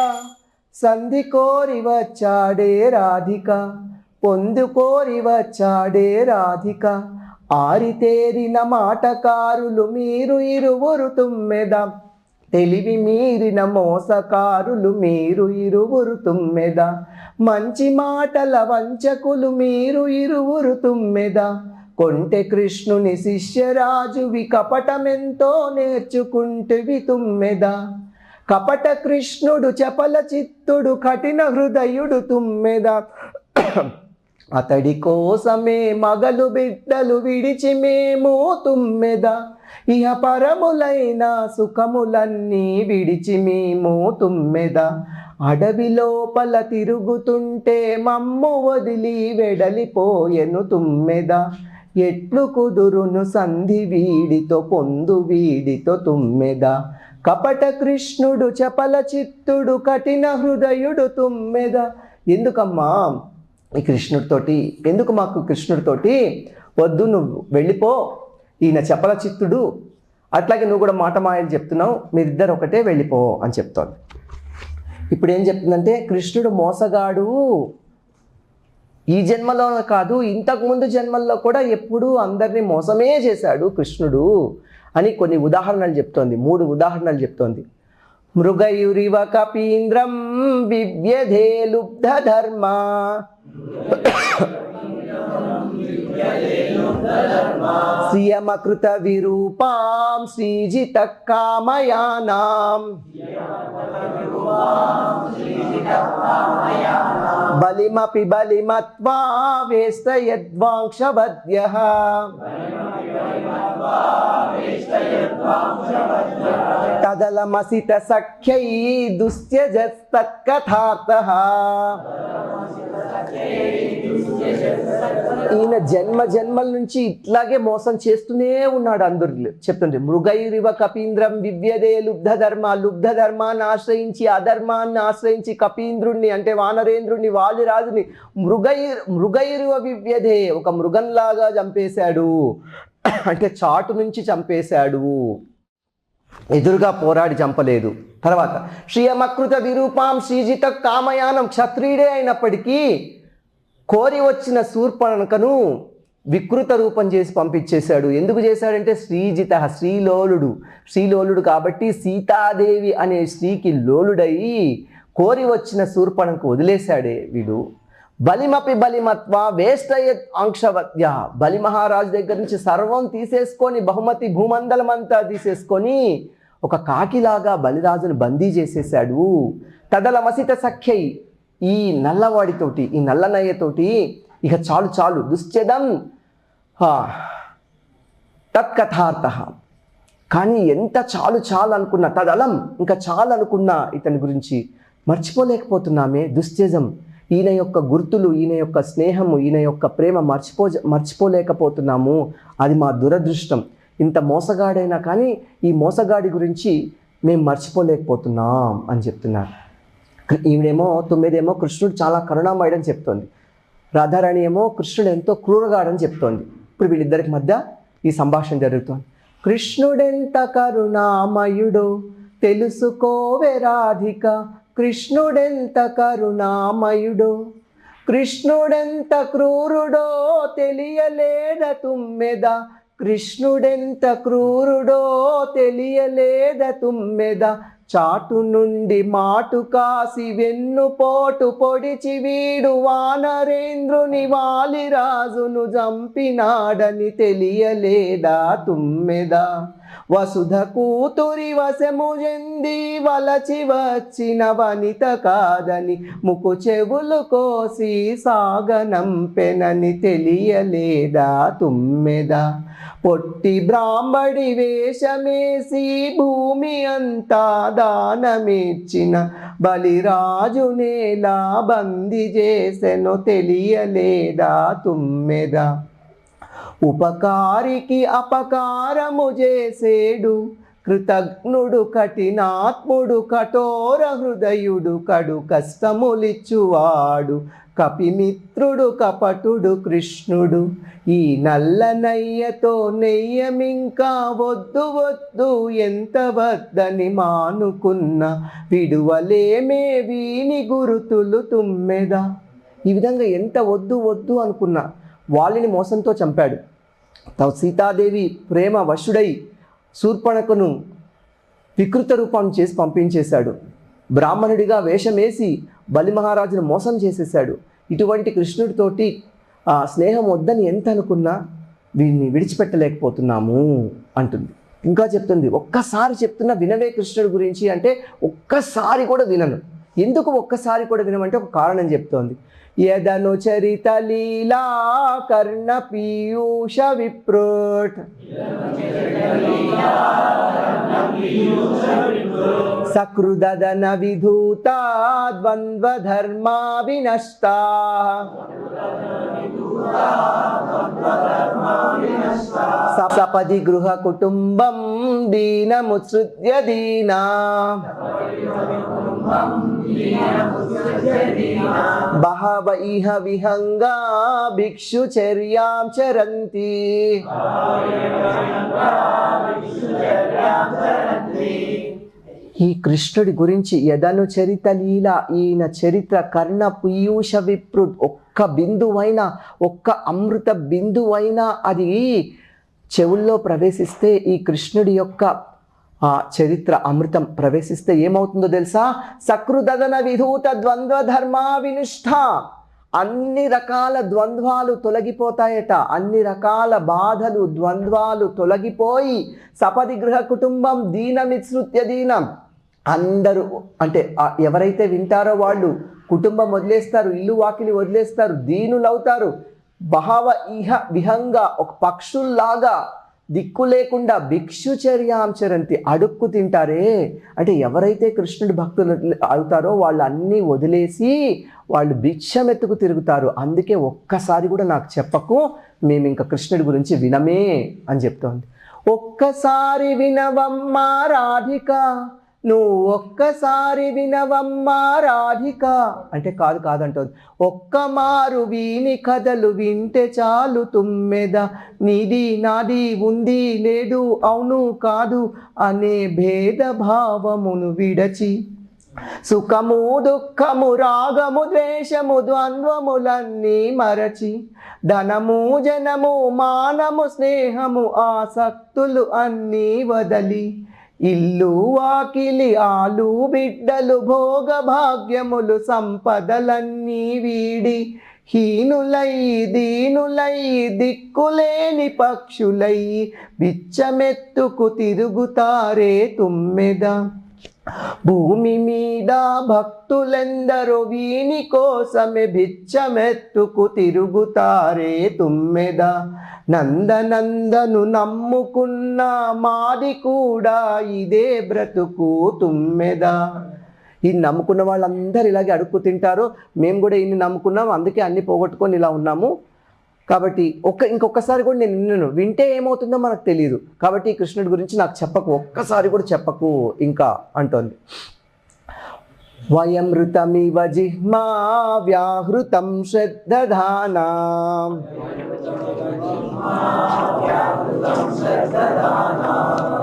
సంధి కోరి వచ్చాడే రాధిక, పొందుకోరి వచ్చాడే రాధిక, ఆరితేరిన మాటకారులు మీరు ఇరువురు తుమ్మెద, తెలివి మీరిన మోసకారులు మీరు ఇరువురు తుమ్మెద, మంచి మాటల వంచకులు మీరు ఇరువురు తుమ్మెద, కొంటె కృష్ణుని శిష్యరాజువి కపటమెంతో నేర్చుకుంటువి తుమ్మెద, కపట కృష్ణుడు చపల చిత్తుడు కఠిన హృదయుడు తుమ్మెద, అతడి కోసమే మగలు బిడ్డలు విడిచి మేము తుమ్మెద, ఇహ పరములైన సుఖములన్నీ విడిచి మేము తుమ్మెద, అడవి లోపల తిరుగుతుంటే మమ్ము వదిలి వెడలిపోయెను తుమ్మెద, ఎట్లు కుదురును సంధి వీడితో పొందు వీడితో తుమ్మెద, కపట కృష్ణుడు చపల చిత్తుడు కఠిన హృదయుడు తుమ్మెద. ఎందుకమ్మా ఈ కృష్ణుడితోటి, ఎందుకు మాకు కృష్ణుడితోటి? వద్దు, నువ్వు వెళ్ళిపో, ఈయన చపల చిత్తుడు, అట్లాగే నువ్వు కూడా మాట మాయలు చెప్తున్నావు, మీరిద్దరు ఒకటే, వెళ్ళిపో అని చెప్తోంది. ఇప్పుడు ఏం చెప్తుందంటే, కృష్ణుడు మోసగాడు, ఈ జన్మలో కాదు ఇంతకుముందు జన్మల్లో కూడా ఎప్పుడూ అందరినీ మోసమే చేశాడు కృష్ణుడు అని కొన్ని ఉదాహరణలు చెప్తోంది. 3 ఉదాహరణలు చెప్తోంది. మృగయురివ కపీంద్రం వివ్యధే లుబ్ధ ధర్మ, శ్రియమకృత విరూపాం శ్రీజిత కామయానాం, బలిమపి బలిమత్వా వేస్తయద్వాంక్షవద్యః, తదలమసిత సఖ్యై దుస్త్యజస్తత్కథార్థః. ఈయన జన్మ జన్మల నుంచి ఇట్లాగే మోసం చేస్తూనే ఉన్నాడు. అందరు చెప్తుంటే, మృగైరివ కపీంద్రం వివ్యదే లుబ్ధ ధర్మ, లుబ్ధ ధర్మాన్ని ఆశ్రయించి అధర్మాన్ని ఆశ్రయించి కపీంద్రుణ్ణి అంటే వానరేంద్రుణ్ణి వాలిరాజుని మృగైరివ వివ్యదే, ఒక మృగంలాగా చంపేశాడు, అంటే చాటు నుంచి చంపేశాడు, ఎదురుగా పోరాడి చంపలేదు. తర్వాత శ్రియమకృత విరూపాం శ్రీజిత కామయానం, క్షత్రియుడే అయినప్పటికీ కోరి వచ్చిన శూర్పణఖను వికృత రూపం చేసి పంపించేశాడు. ఎందుకు చేశాడంటే శ్రీజిత, శ్రీలోలుడు కాబట్టి సీతాదేవి అనే స్త్రీకి లోలుడై కోరి వచ్చిన శూర్పణఖకు వదిలేశాడే వీడు. బలిమపి బలిమత్వ వేష్టయత్ ఆంక్షవత్య, బలి మహారాజు దగ్గర నుంచి సర్వం తీసేసుకొని, బహుమతి భూమండలమంతా తీసేసుకొని ఒక కాకిలాగా బలిరాజును బందీ చేసేశాడు. తదలమసిత సఖ్యై, ఈ నల్లవాడితోటి, ఈ నల్లనయ్యతోటి ఇక చాలు చాలు, దుశ్చదం తత్కథార్థ, కానీ ఎంత చాలు చాలు అనుకున్నా, తదలం ఇంకా చాలు అనుకున్నా ఇతని గురించి మర్చిపోలేకపోతున్నామే. దుశ్చజం, ఈయన యొక్క గుర్తులు, ఈయన యొక్క స్నేహము, ఈయన యొక్క ప్రేమ మర్చిపోలేకపోతున్నాము. అది మా దురదృష్టం. ఇంత మోసగాడైనా కానీ ఈ మోసగాడి గురించి మేము మర్చిపోలేకపోతున్నాం అని చెప్తున్నారు. ఈవిడేమో 9 కృష్ణుడు చాలా కరుణామయుడని చెప్తోంది. రాధారాణి ఏమో కృష్ణుడు ఎంతో క్రూరగాడని చెప్తోంది. ఇప్పుడు వీళ్ళిద్దరికి మధ్య ఈ సంభాషణ జరుగుతోంది. కృష్ణుడెంత కరుణామయుడో తెలుసుకోవే రాధిక, కృష్ణుడెంత కరుణామయుడో, కృష్ణుడెంత క్రూరుడో తెలియలేద తుమ్మెద, కృష్ణుడెంత క్రూరుడో తెలియలేద తుమ్మెద, చాటు నుండి మాటు కాసి వెన్నుపోటు పొడిచి వీడు వానరేంద్రుని వాలిరాజును చంపినాడని తెలియలేదా తుమ్మెద, వసుధ కూతురి వశము చెంది వలచి వచ్చిన వనిత కాదని ముకు చెవులు కోసి సాగనంపెనని తెలియలేదా తుమ్మెద, పొట్టి బ్రాహ్మడి వేషమేసి భూమి అంతా దానమిచ్చిన బలిరాజునేలా బంది చేసెనో తెలియలేదా తుమ్మెద, ఉపకారికి అపకారము చేసేడు కృతజ్ఞుడు కఠినాత్ముడు కఠోర హృదయుడు కడు కష్టములిచ్చువాడు కపిమిత్రుడు కపటుడు కృష్ణుడు, ఈ నల్లనయ్యతో నెయ్యమింకా వద్దు వద్దు ఎంత వద్దని మానుకున్న విడువలేమే వీని గురుతులు తుమ్మెద. ఈ విధంగా ఎంత వద్దు వద్దు అనుకున్నా వాళ్ళని మోసంతో చంపాడు. సీతాదేవి ప్రేమ వశుడై శూర్పణఖను వికృత రూపం చేసి పంపించేశాడు. బ్రాహ్మణుడిగా వేషమేసి బలి మహారాజును మోసం చేసేసాడు. ఇటువంటి కృష్ణుడితోటి స్నేహం వద్దని ఎంత అనుకున్నా వీడిని విడిచిపెట్టలేకపోతున్నాము అంటుంది. ఇంకా చెప్తుంది, ఒక్కసారి చెప్తున్నా వినవే కృష్ణుడి గురించి అంటే ఒక్కసారి కూడా వినను. ఎందుకు ఒక్కసారి కూడా వినమంటే ఒక కారణం చెప్తోంది. యదను చరిత లీలా కర్ణ పీయూష విప్రోట్, సకృదన విధూత ద్వంద్వ ధర్మా వినష్టా, సపది గృహ కుటుంబం దీనముత్సృజ్య దీనా, బహవ ఇహ విహంగా భిక్షుచర్యాం చరంతి. ఈ కృష్ణుడి గురించి యదను చరిత లీల, ఈయన చరిత్ర కర్ణ పీయూష విప్రుడ్, ఒక్క బిందువైనా ఒక్క అమృత బిందువైనా అది చెవుల్లో ప్రవేశిస్తే ఈ కృష్ణుడి యొక్క చరిత్ర అమృతం ప్రవేశిస్తే ఏమవుతుందో తెలుసా? సకృదన విధూత ద్వంద్వ ధర్మా వినిష్ఠ, అన్ని రకాల ద్వంద్వాలు తొలగిపోతాయట. అన్ని రకాల బాధలు ద్వంద్వాలు తొలగిపోయి సపది గృహ కుటుంబం దీనమిత్సృత్య దీనం, అందరూ అంటే ఎవరైతే వింటారో వాళ్ళు కుటుంబం వదిలేస్తారు, ఇల్లు వాకిలి వదిలేస్తారు, దీనులవుతారు. బహవ ఇహ విహంగా, ఒక పక్షుల్లాగా దిక్కు లేకుండా భిక్షుచర్యాంచరంతి, అడుక్కు తింటారే. అంటే ఎవరైతే కృష్ణుడి భక్తులు అవుతారో వాళ్ళు అన్నీ వదిలేసి వాళ్ళు భిక్షమెత్తుకు తిరుగుతారు. అందుకే ఒక్కసారి కూడా నాకు చెప్పకు, మేము ఇంకా కృష్ణుడి గురించి వినమే అని చెప్తోంది. ఒక్కసారి వినవమ్మా రాధిక, నువ్వు ఒక్కసారి వినవమ్మా రాధిక అంటే కాదంటోంది. ఒక్క మారు వీని కథలు వింటే చాలు తుమ్మెద, నీది నాది ఉంది లేదు అవును కాదు అనే భేద భావమును విడచి, సుఖము దుఃఖము రాగము ద్వేషము ద్వంద్వములన్నీ మరచి, ధనము జనము మానము స్నేహము ఆసక్తులు అన్నీ వదలి, ఇల్లు వాకిలి ఆలు బిడ్డలు భోగ భాగ్యములు సంపదలన్నీ వీడి, హీనులై దీనులై దిక్కులేని పక్షులై బిచ్చమెత్తుకు తిరుగుతారే తుమ్మెద. భూమి మీద భక్తులెందరో వీని కోసమే భిచ్చమెత్తుకు తిరుగుతారే తుమ్మెద. నందనందను నమ్ముకున్న మాది కూడా ఇదే బ్రతుకు తుమ్మెద. ఈ నమ్ముకున్న వాళ్ళందరూ ఇలాగే అడుక్కు తింటారు, మేము కూడా ఇన్ని నమ్ముకున్నాం, అందుకే అన్ని పోగొట్టుకొని ఇలా ఉన్నాము. కాబట్టి ఇంకొకసారి కూడా నేను వింటే ఏమవుతుందో మనకు తెలియదు. కాబట్టి కృష్ణుడి గురించి నాకు చెప్పకు, ఒక్కసారి కూడా చెప్పకు ఇంకా అంటోంది. వయమృతమివ జిహ్మా వ్యాహృతం శ్రద్ధధానా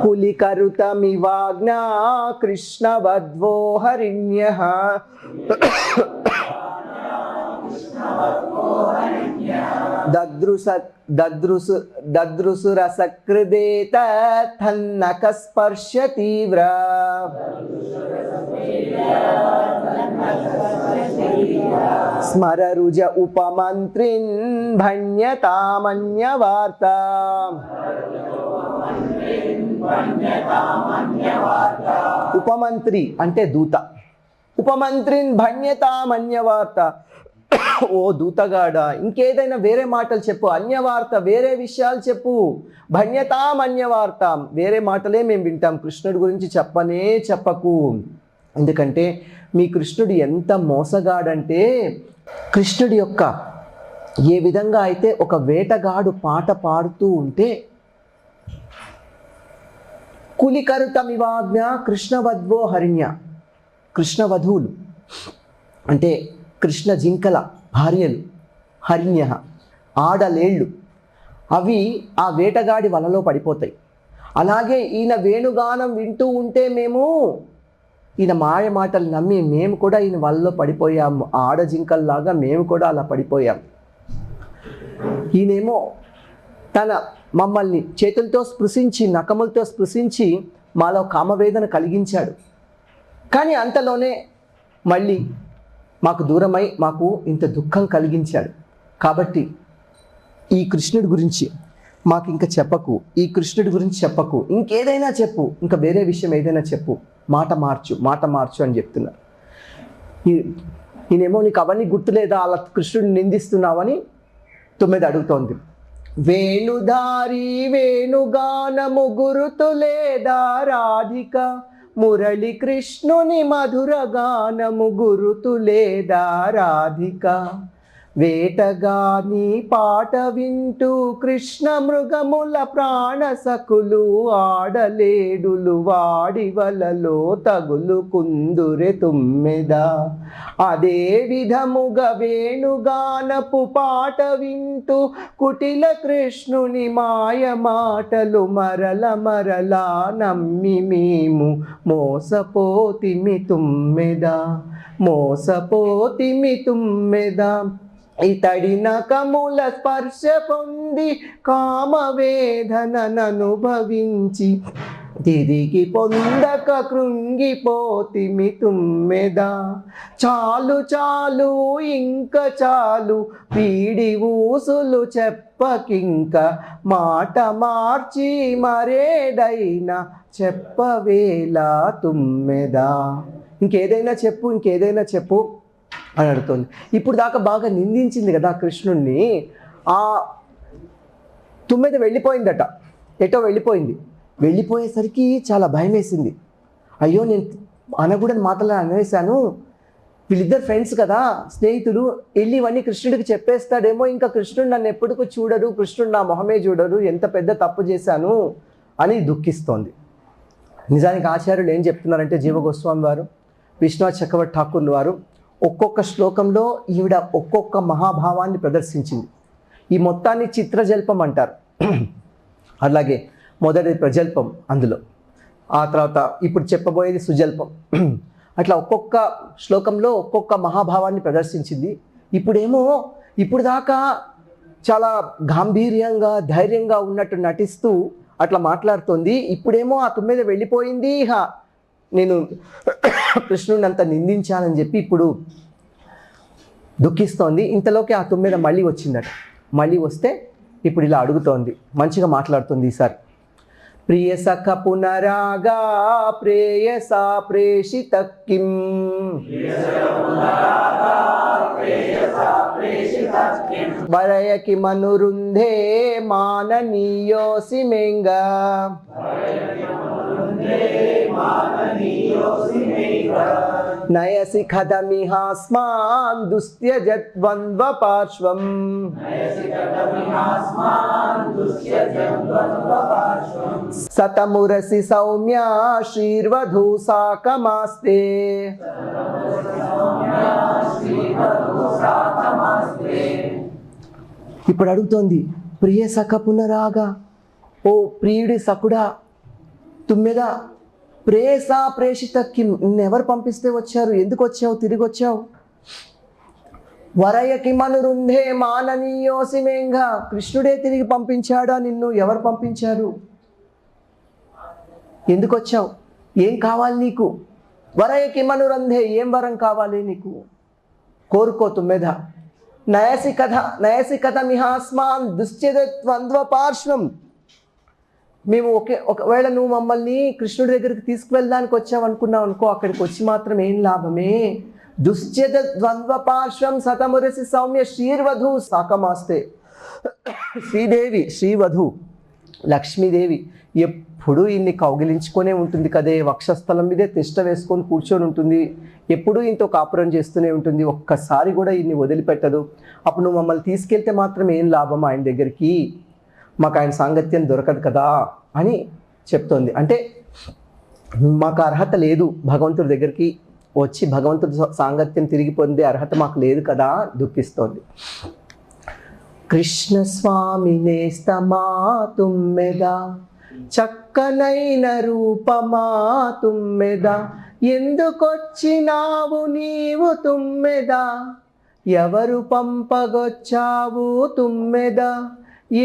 కులికరుతమివాజ్ఞా కృష్ణవద్వో హరిణ్యః దదృసురసకృదేత తన్నక స్పర్శ తీవ్ర స్మరరుజ ఉపమంత్రిన్ భణ్యతామన్యవార్త. ఉపమంత్రి అంటే దూత. ఉపమంత్రిన్ భణ్యతామన్యవార్త, ఓ దూతగాడ ఇంకేదైనా వేరే మాటలు చెప్పు, అన్యవార్త వేరే విషయాలు చెప్పు, భణ్యతామన్యవార్త వేరే మాటలే మేము వింటాం, కృష్ణుడి గురించి చెప్పనే చెప్పకు. ఎందుకంటే మీ కృష్ణుడు ఎంత మోసగాడంటే, కృష్ణుడి యొక్క ఏ విధంగా అయితే ఒక వేటగాడు పాట పాడుతూ ఉంటే కులికరుతమివాజ్ఞ కృష్ణవద్వో హరిణ్య, కృష్ణవధువులు అంటే కృష్ణ జింకల భార్యలు, హరిణ్య ఆడలేళ్ళు, అవి ఆ వేటగాడి వలలో పడిపోతాయి. అలాగే ఈయన వేణుగానం వింటూ ఉంటే ఈయన మాయ మాటలు నమ్మి మేము కూడా ఈయన వలలో పడిపోయాము, ఆడ జింకల్లాగా మేము కూడా అలా పడిపోయాం. ఈయనేమో మమ్మల్ని చేతులతో స్పృశించి నఖములతో స్పృశించి మాలో కామవేదన కలిగించాడు. కానీ అంతలోనే మళ్ళీ మాకు దూరమై మాకు ఇంత దుఃఖం కలిగించాడు. కాబట్టి ఈ కృష్ణుడి గురించి మాకు ఇంకా చెప్పకు, ఈ కృష్ణుడి గురించి చెప్పకు, ఇంకేదైనా చెప్పు, ఇంకా వేరే విషయం ఏదైనా చెప్పు, మాట మార్చు అని చెప్తున్నారు. ఈయనేమో నీకు అవన్నీ గుర్తులేదా, అలా కృష్ణుడిని నిందిస్తున్నావని 9 అడుగుతోంది. వేణుధారి వేణుగానము గురుతులేదా రాధిక, మురళి కృష్ణుని మధుర గానము గురుతులేదా రాధిక, వేటగాని పాట వింటూ కృష్ణ మృగముల ప్రాణసకులు ఆడలేడులు వాడి వలలో తగులు కుందురె తుమ్మెద, అదే విధముగా వేణుగానపు పాట వింటూ కుటిల కృష్ణుని మాయ మాటలు మరల నమ్మి మేము మోసపోతిమి తుమ్మెద. ఇతడి నఖముల స్పర్శ పొంది కామవేదననుభవించి తిరిగి పొందక కృంగిపోతిమి తుమ్మెద. చాలు ఇంక చాలు వీడి ఊసులు చెప్పకింక, మాట మార్చి మరేడైనా చెప్పవేలా తుమ్మెద. ఇంకేదైనా చెప్పు అని అడుగుతుంది. ఇప్పుడు దాకా బాగా నిందించింది కదా కృష్ణుణ్ణి. ఆ 9 వెళ్ళిపోయిందట, ఎటో వెళ్ళిపోయేసరికి చాలా భయం వేసింది. అయ్యో నేను అనకూడని మాటలు అనేసాను, వీళ్ళిద్దరు ఫ్రెండ్స్ కదా, స్నేహితులు, వెళ్ళి ఇవన్నీ కృష్ణుడికి చెప్పేస్తాడేమో, ఇంకా కృష్ణుడు నన్ను ఎప్పటికీ చూడడు, కృష్ణుడు నా మొహమే చూడడు, ఎంత పెద్ద తప్పు చేశాను అని దుఃఖిస్తోంది. నిజానికి ఆచార్యులు ఏం చెప్తున్నారంటే, జీవ గోస్వామి వారు, విశ్వనాథ్ చక్రవర్తి ఠాకూర్లు వారు ఒక్కొక్క శ్లోకంలో ఈవిడ ఒక్కొక్క మహాభావాన్ని ప్రదర్శించింది. ఈ మొత్తాన్ని చిత్రజల్పం అంటారు. అలాగే మొదటి ప్రజల్పం అందులో, ఆ తర్వాత ఇప్పుడు చెప్పబోయేది సుజల్పం. అట్లా ఒక్కొక్క శ్లోకంలో ఒక్కొక్క మహాభావాన్ని ప్రదర్శించింది. ఇప్పుడు దాకా చాలా గాంభీర్యంగా ధైర్యంగా ఉన్నట్టు నటిస్తూ అట్లా మాట్లాడుతోంది. ఇప్పుడేమో ఆ 9 వెళ్ళిపోయింది, నేను కృష్ణుడిని అంత నిందించానని చెప్పి ఇప్పుడు దుఃఖిస్తోంది. ఇంతలోకి ఆ 9 మళ్ళీ వచ్చిందట. మళ్ళీ వస్తే ఇప్పుడు ఇలా అడుగుతోంది, మంచిగా మాట్లాడుతుంది ఈసారి. ప్రియ సఖ పునరాగా ప్రేయసా ప్రేషిత కిం, వరయకి మనురుంధే మాననీయోసి మెంగా, నయసి కథమిహాస్మాన్ దుస్త్యజద్వంద్వ పార్శ్వం సతమురసి సౌమ్య శ్రీర్వధూ సాకమాస్తే. ఇప్పుడు అడుగుతోంది, ప్రియ సఖ పునరాగా, ఓ ప్రియుడి సకుడా, తుమ్మెద ప్రేసా ప్రేషిత కిం, నిన్నెవరు పంపిస్తే వచ్చారు, ఎందుకు వచ్చావు, తిరిగి వచ్చావు? వరయకి మనురుంధే మాననీయోసిమేంఘ, కృష్ణుడే తిరిగి పంపించాడా నిన్ను? ఎవరు పంపించారు? ఎందుకు వచ్చావు? ఏం కావాలి నీకు? వరయకి మనురంధే, ఏం వరం కావాలి నీకు? కోరుకో తుమ్మెద. నయసి కథ మిహాస్మాన్ దుశ్చేదత్వంద్వ పార్శ్వం, మేము ఒకవేళ నువ్వు మమ్మల్ని కృష్ణుడి దగ్గరికి తీసుకువెళ్ళడానికి వచ్చావు అనుకున్నావు అనుకో, అక్కడికి వచ్చి మాత్రం ఏం లాభమే? దుశ్చేద ద్వంద్వ పార్శ్వం సతమురసి సౌమ్య శ్రీర్వధు సాకమాస్తే. శ్రీదేవి, శ్రీవధు లక్ష్మీదేవి ఎప్పుడు ఇన్ని కౌగిలించుకొనే ఉంటుంది కదే, వక్షస్థలం మీదే తిష్ట వేసుకొని కూర్చొని ఉంటుంది, ఎప్పుడూ ఇంతో కాపురం చేస్తూనే ఉంటుంది, ఒక్కసారి కూడా ఇన్ని వదిలిపెట్టదు. అప్పుడు నువ్వు మమ్మల్ని తీసుకెళ్తే మాత్రం ఏం లాభం ఆయన దగ్గరికి, మాకు ఆయన సాంగత్యం దొరకదు కదా అని చెప్తోంది. అంటే మాకు అర్హత లేదు భగవంతుడి దగ్గరికి వచ్చి భగవంతుడి సాంగత్యం తిరిగి పొందే అర్హత మాకు లేదు కదా, దుఃఖిస్తోంది. కృష్ణ స్వామి నేస్తమా తుమ్మెద, చక్కనైన రూపమా తుమ్మెద, ఎందుకొచ్చినావు నీవు తుమ్మెద, ఎవరు పంపగొచ్చావు తుమ్మెద,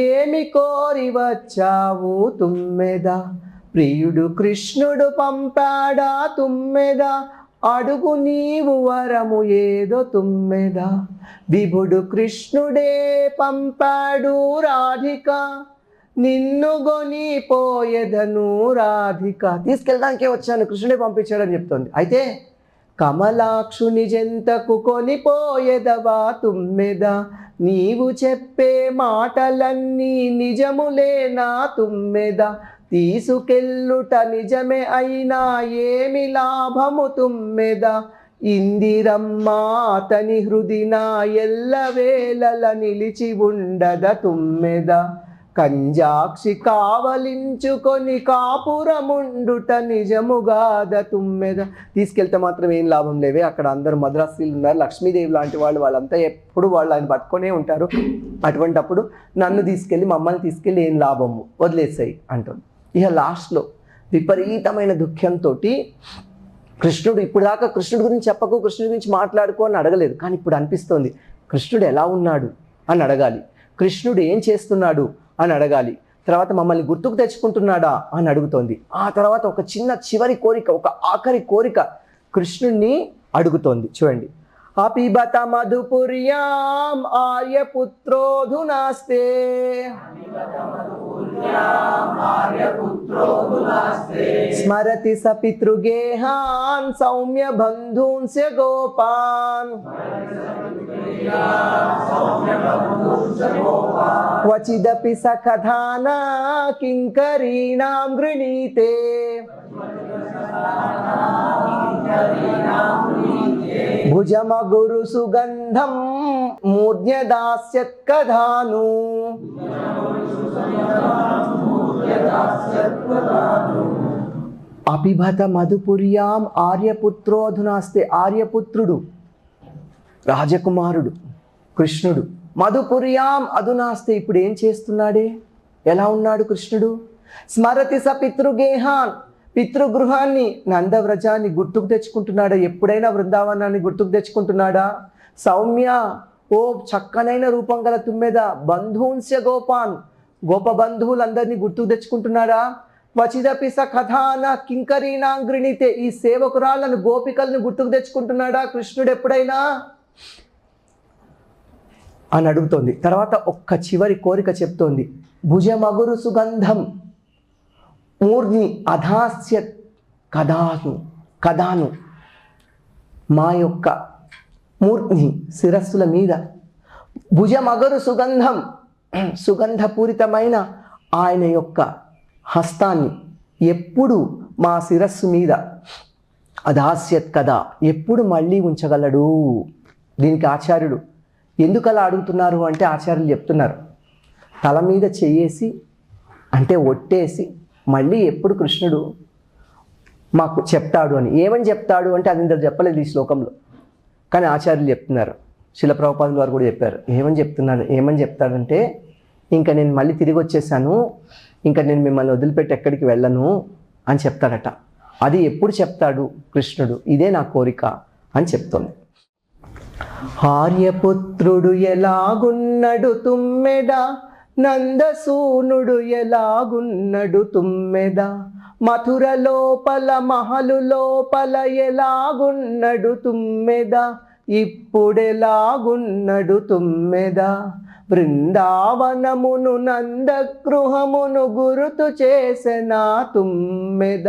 ఏమి కోరి వచ్చావు తుమ్మెద, ప్రియుడు కృష్ణుడు పంపాడా తుమ్మెద, అడుగు నీవు వరము ఏదో తుమ్మెద, విభుడు కృష్ణుడే పంపాడు రాధిక, నిన్ను గొని పోయేదను రాధిక. తీసుకెళ్ళడానికే వచ్చాను, కృష్ణుడే పంపించాడని చెప్తోంది. అయితే కమలాక్షుని జంతకు కొనిపోయేదవా తుమ్మెద, నీవు చెప్పే మాటలన్నీ నిజములేనా తుమ్మెద, తీసుకెళ్ళుట నిజమే అయినా ఏమి లాభము తుమ్మెద, ఇందిరమ్మ అతని హృదిన ఎల్లవేళల నిలిచి ఉండద తుమ్మెద, కంజాక్షి కావలించుకొని కాపురముండుట నిజముగాద తుమ్మెద. తీసుకెళ్తే మాత్రం ఏం లాభం లేవే, అక్కడ అందరూ మద్రాసీలు ఉన్నారు, లక్ష్మీదేవి లాంటి వాళ్ళంతా ఎప్పుడు వాళ్ళు ఆయన పట్టుకొనే ఉంటారు, అటువంటప్పుడు నన్ను తీసుకెళ్ళి మమ్మల్ని తీసుకెళ్ళి ఏం లాభము, వదిలేసాయి అంటుంది. ఇక లాస్ట్లో విపరీతమైన దుఃఖంతో కృష్ణుడు, ఇప్పుడు దాకా కృష్ణుడి గురించి చెప్పకు, కృష్ణుడి గురించి మాట్లాడుకో అని అడగలేదు, కానీ ఇప్పుడు అనిపిస్తోంది కృష్ణుడు ఎలా ఉన్నాడు అని అడగాలి, కృష్ణుడు ఏం చేస్తున్నాడు అని అడగాలి, తర్వాత మమ్మల్ని గుర్తుకు తెచ్చుకుంటున్నాడా అని అడుగుతోంది. ఆ తర్వాత ఒక చివరి కోరిక, ఒక ఆఖరి కోరిక కృష్ణుడిని అడుగుతోంది. చూడండి, అపిబత మధుపుర్యాం ఆర్యపుత్రోధునాస్తే, స్మరతి స పితృగేహాన్ సౌమ్య బంధూన్స్య గోపాన్, క్వచిదపి స కథానా కింకరీణాం గృణీతే, భుజమగురు సుగంధం మూర్ధ్యదాస్యత్ కథాను. అపిభత మధుపుర్యాం ఆర్యపుత్రోధునాస్తే, ఆర్యపుత్రుడు రాజకుమారుడు కృష్ణుడు, మధుపుర్యాం అధునాస్తే ఇప్పుడు ఏం చేస్తున్నాడే, ఎలా ఉన్నాడు కృష్ణుడు? స్మరతి స పితృగేహాన్, పితృగృహాన్ని నందవ్రజాన్ని గుర్తుకు తెచ్చుకుంటున్నాడా, ఎప్పుడైనా బృందావనాన్ని గుర్తుకు తెచ్చుకుంటున్నాడా? సౌమ్య, ఓ చక్కనైన రూపం గల తుమ్మెద, బంధూన్స్య గోపాన్, గోప బంధువులందరినీ గుర్తుకు తెచ్చుకుంటున్నాడా? క్వచిదపి స కథాన కింకరీణాంగ్రిణితే, ఈ సేవకురాలను గోపికలను గుర్తుకు తెచ్చుకుంటున్నాడా కృష్ణుడు ఎప్పుడైనా అని అడుగుతోంది. తర్వాత ఒక్క చివరి కోరిక చెప్తోంది, భుజమగురు సుగంధం మూర్ధ్ని అధాస్య కథాను, మా యొక్క మూర్ధ్ని శిరస్సుల మీద, భుజమగరు సుగంధం సుగంధపూరితమైన ఆయన యొక్క హస్తాన్ని ఎప్పుడు మా శిరస్సు మీద అదాస్యత్ కదా ఎప్పుడు మళ్ళీ ఉంచగలడు? దీనికి ఆచార్యుడు ఎందుకు అలా అడుగుతున్నారు అంటే ఆచార్యులు చెప్తున్నారు, తల మీద చెయ్యేసి అంటే ఒట్టేసి మళ్ళీ ఎప్పుడు కృష్ణుడు మాకు చెప్తాడు అని. ఏమని చెప్తాడు అంటే అది ఇంత చెప్పలేదు ఈ శ్లోకంలో, కానీ ఆచార్యులు చెప్తున్నారు. శిల ప్రభుపాదుల వారు కూడా చెప్పారు ఏమని చెప్తాడంటే, ఇంకా నేను మళ్ళీ తిరిగి వచ్చేసాను, ఇంకా నేను మిమ్మల్ని వదిలిపెట్టి ఎక్కడికి వెళ్ళను అని చెప్తాడట. అది ఎప్పుడు చెప్తాడు కృష్ణుడు? ఇదే నా కోరిక అని చెప్తోంది. ఆర్యపుత్రుడు ఎలాగున్నడు తుమ్మెద, నందసూనుడు ఎలాగున్నడు తుమ్మెద, మథుర లోపల మహలు లోపల ఎలాగున్నడు తుమ్మెద, ఇప్పుడెలాగున్నడు తుమ్మెద, బృందావనమును నందగృహమును గురుతు చేసెనా తుమ్మెద,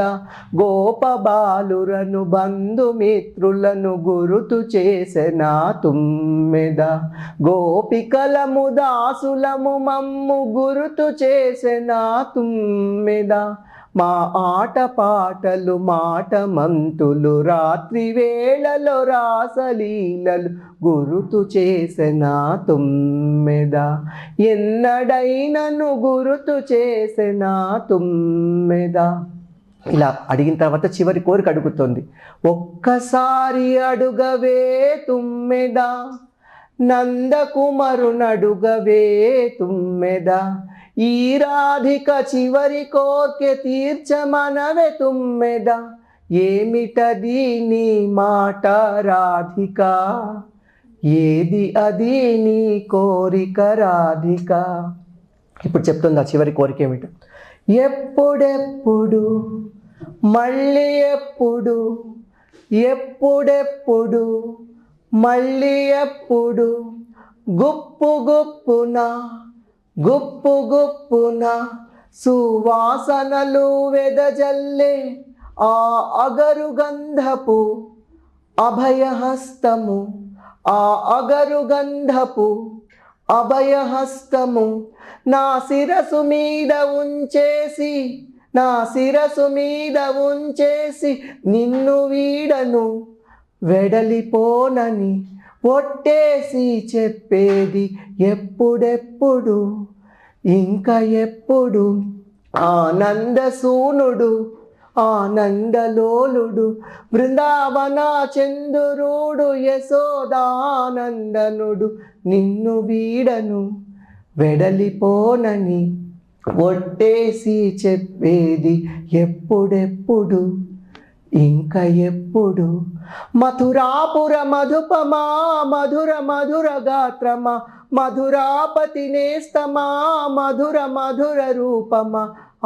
గోపబాలురను బంధుమిత్రులను గురుతు చేసెనా తుమ్మెద, గోపికలము దాసులము మమ్ము గురుతు చేసెనా తుమ్మెద, మా ఆటపాటలు మాటమంతులు రాత్రి వేళలో రాసలీలలు గురుతు చేసెనా తుమ్మెద, ఎన్నడైనను గురుతు చేసెనా తుమ్మెద. ఇలా అడిగిన తర్వాత చివరి కోరిక అడుగుతోంది, ఒక్కసారి అడుగవే తుమ్మెద, నందకుమరునడుగవే తుమ్మెద, ఈ రాధిక చివరి కోర్కె తీర్చమనవే తుమ్మెద, ఏమిటది నీ మాట రాధిక, ఏది అది నీ కోరిక రాధిక. ఇప్పుడు చెప్తుంది ఆ చివరి కోరిక ఏమిటో, ఎప్పుడెప్పుడు మళ్ళీ ఎప్పుడు, ఎప్పుడెప్పుడు మళ్ళీ ఎప్పుడు, గుప్పు గుప్పున గుప్పు గుప్పున సువాసనలు వెదజల్లే ఆ అగరు గంధపు అభయహస్తము, ఆ అగరు గంధపు అభయహస్తము నా శిరసు మీద ఉంచేసి, నా శిరసు మీద ఉంచేసి, నిన్ను వీడను వెడలిపోనని ఒట్టేసి చెప్పేది ఎప్పుడెప్పుడు, ఇంకా ఎప్పుడు. ఆనందసూనుడు ఆనందలోలుడు బృందావన చంద్రుడు యశోదానందనుడు నిన్ను వీడను వెడలిపోనని ఒట్టేసి చెప్పేది ఎప్పుడెప్పుడు, ఇంకా ఎప్పుడు. మథురాపుర మధుపమా మధుర మధుర గాత్రమా, మధురాపతి నేస్తమా మధుర మధుర రూపమా,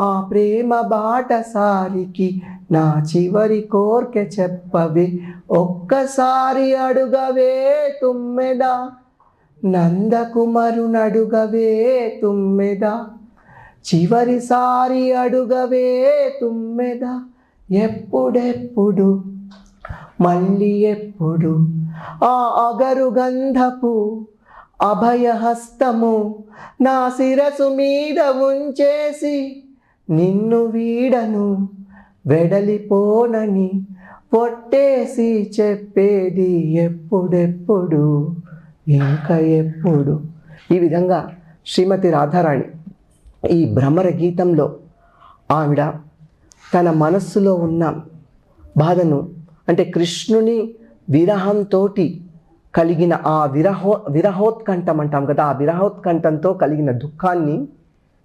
ఆ ప్రేమ బాటసారికి నా చివరి కోర్కె చెప్పవే, ఒక్కసారి అడుగవే తుమ్మెద, నందకుమరునడుగవే తుమ్మెద, చివరిసారి అడుగవే తుమ్మెద, ఎప్పుడెప్పుడు మళ్ళీ ఎప్పుడు. ఆ అగరు గంధపు అభయహస్తము నా శిరసు మీద ఉంచేసి, నిన్ను వీడను వెడలిపోనని పొట్టేసి చెప్పేది ఎప్పుడెప్పుడు, ఇంకా ఎప్పుడు. ఈ విధంగా శ్రీమతి రాధారాణి ఈ భ్రమర గీతంలో ఆవిడ తన మనస్సులో ఉన్న బాధను, అంటే కృష్ణుని విరహంతో కలిగిన ఆ విరహోత్కంఠం అంటాం కదా, ఆ విరహోత్కంఠంతో కలిగిన దుఃఖాన్ని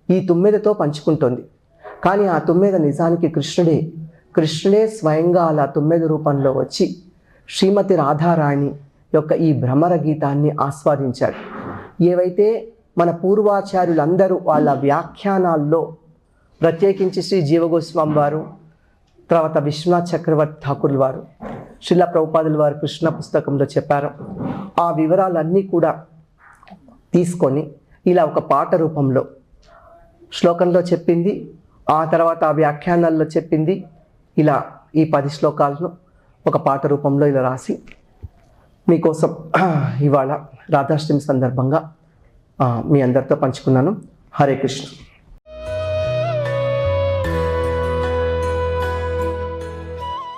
ఈ తుమ్మెదతో పంచుకుంటోంది. కానీ ఆ తుమ్మెద నిజానికి కృష్ణుడే స్వయంగా అలా తుమ్మెద రూపంలో వచ్చి శ్రీమతి రాధారాణి యొక్క ఈ భ్రమర గీతాన్ని ఆస్వాదించాడు. ఏవైతే మన పూర్వాచార్యులందరూ వాళ్ళ వ్యాఖ్యానాల్లో, ప్రత్యేకించి శ్రీ జీవగోస్వామి వారు, తర్వాత విశ్వనాథ్ చక్రవర్తి ఠాకూర్ వారు, శిలా ప్రభుపాదుల వారు కృష్ణ పుస్తకంలో చెప్పారు. ఆ వివరాలన్నీ కూడా తీసుకొని ఇలా ఒక పాట రూపంలో శ్లోకంలో చెప్పింది, ఆ తర్వాత ఆ వ్యాఖ్యానాల్లో చెప్పింది, ఇలా ఈ 10 శ్లోకాలను ఒక పాట రూపంలో ఇలా రాసి మీకోసం ఇవాళ రాధాష్టమి సందర్భంగా మీ అందరితో పంచుకున్నాను. హరే కృష్ణ.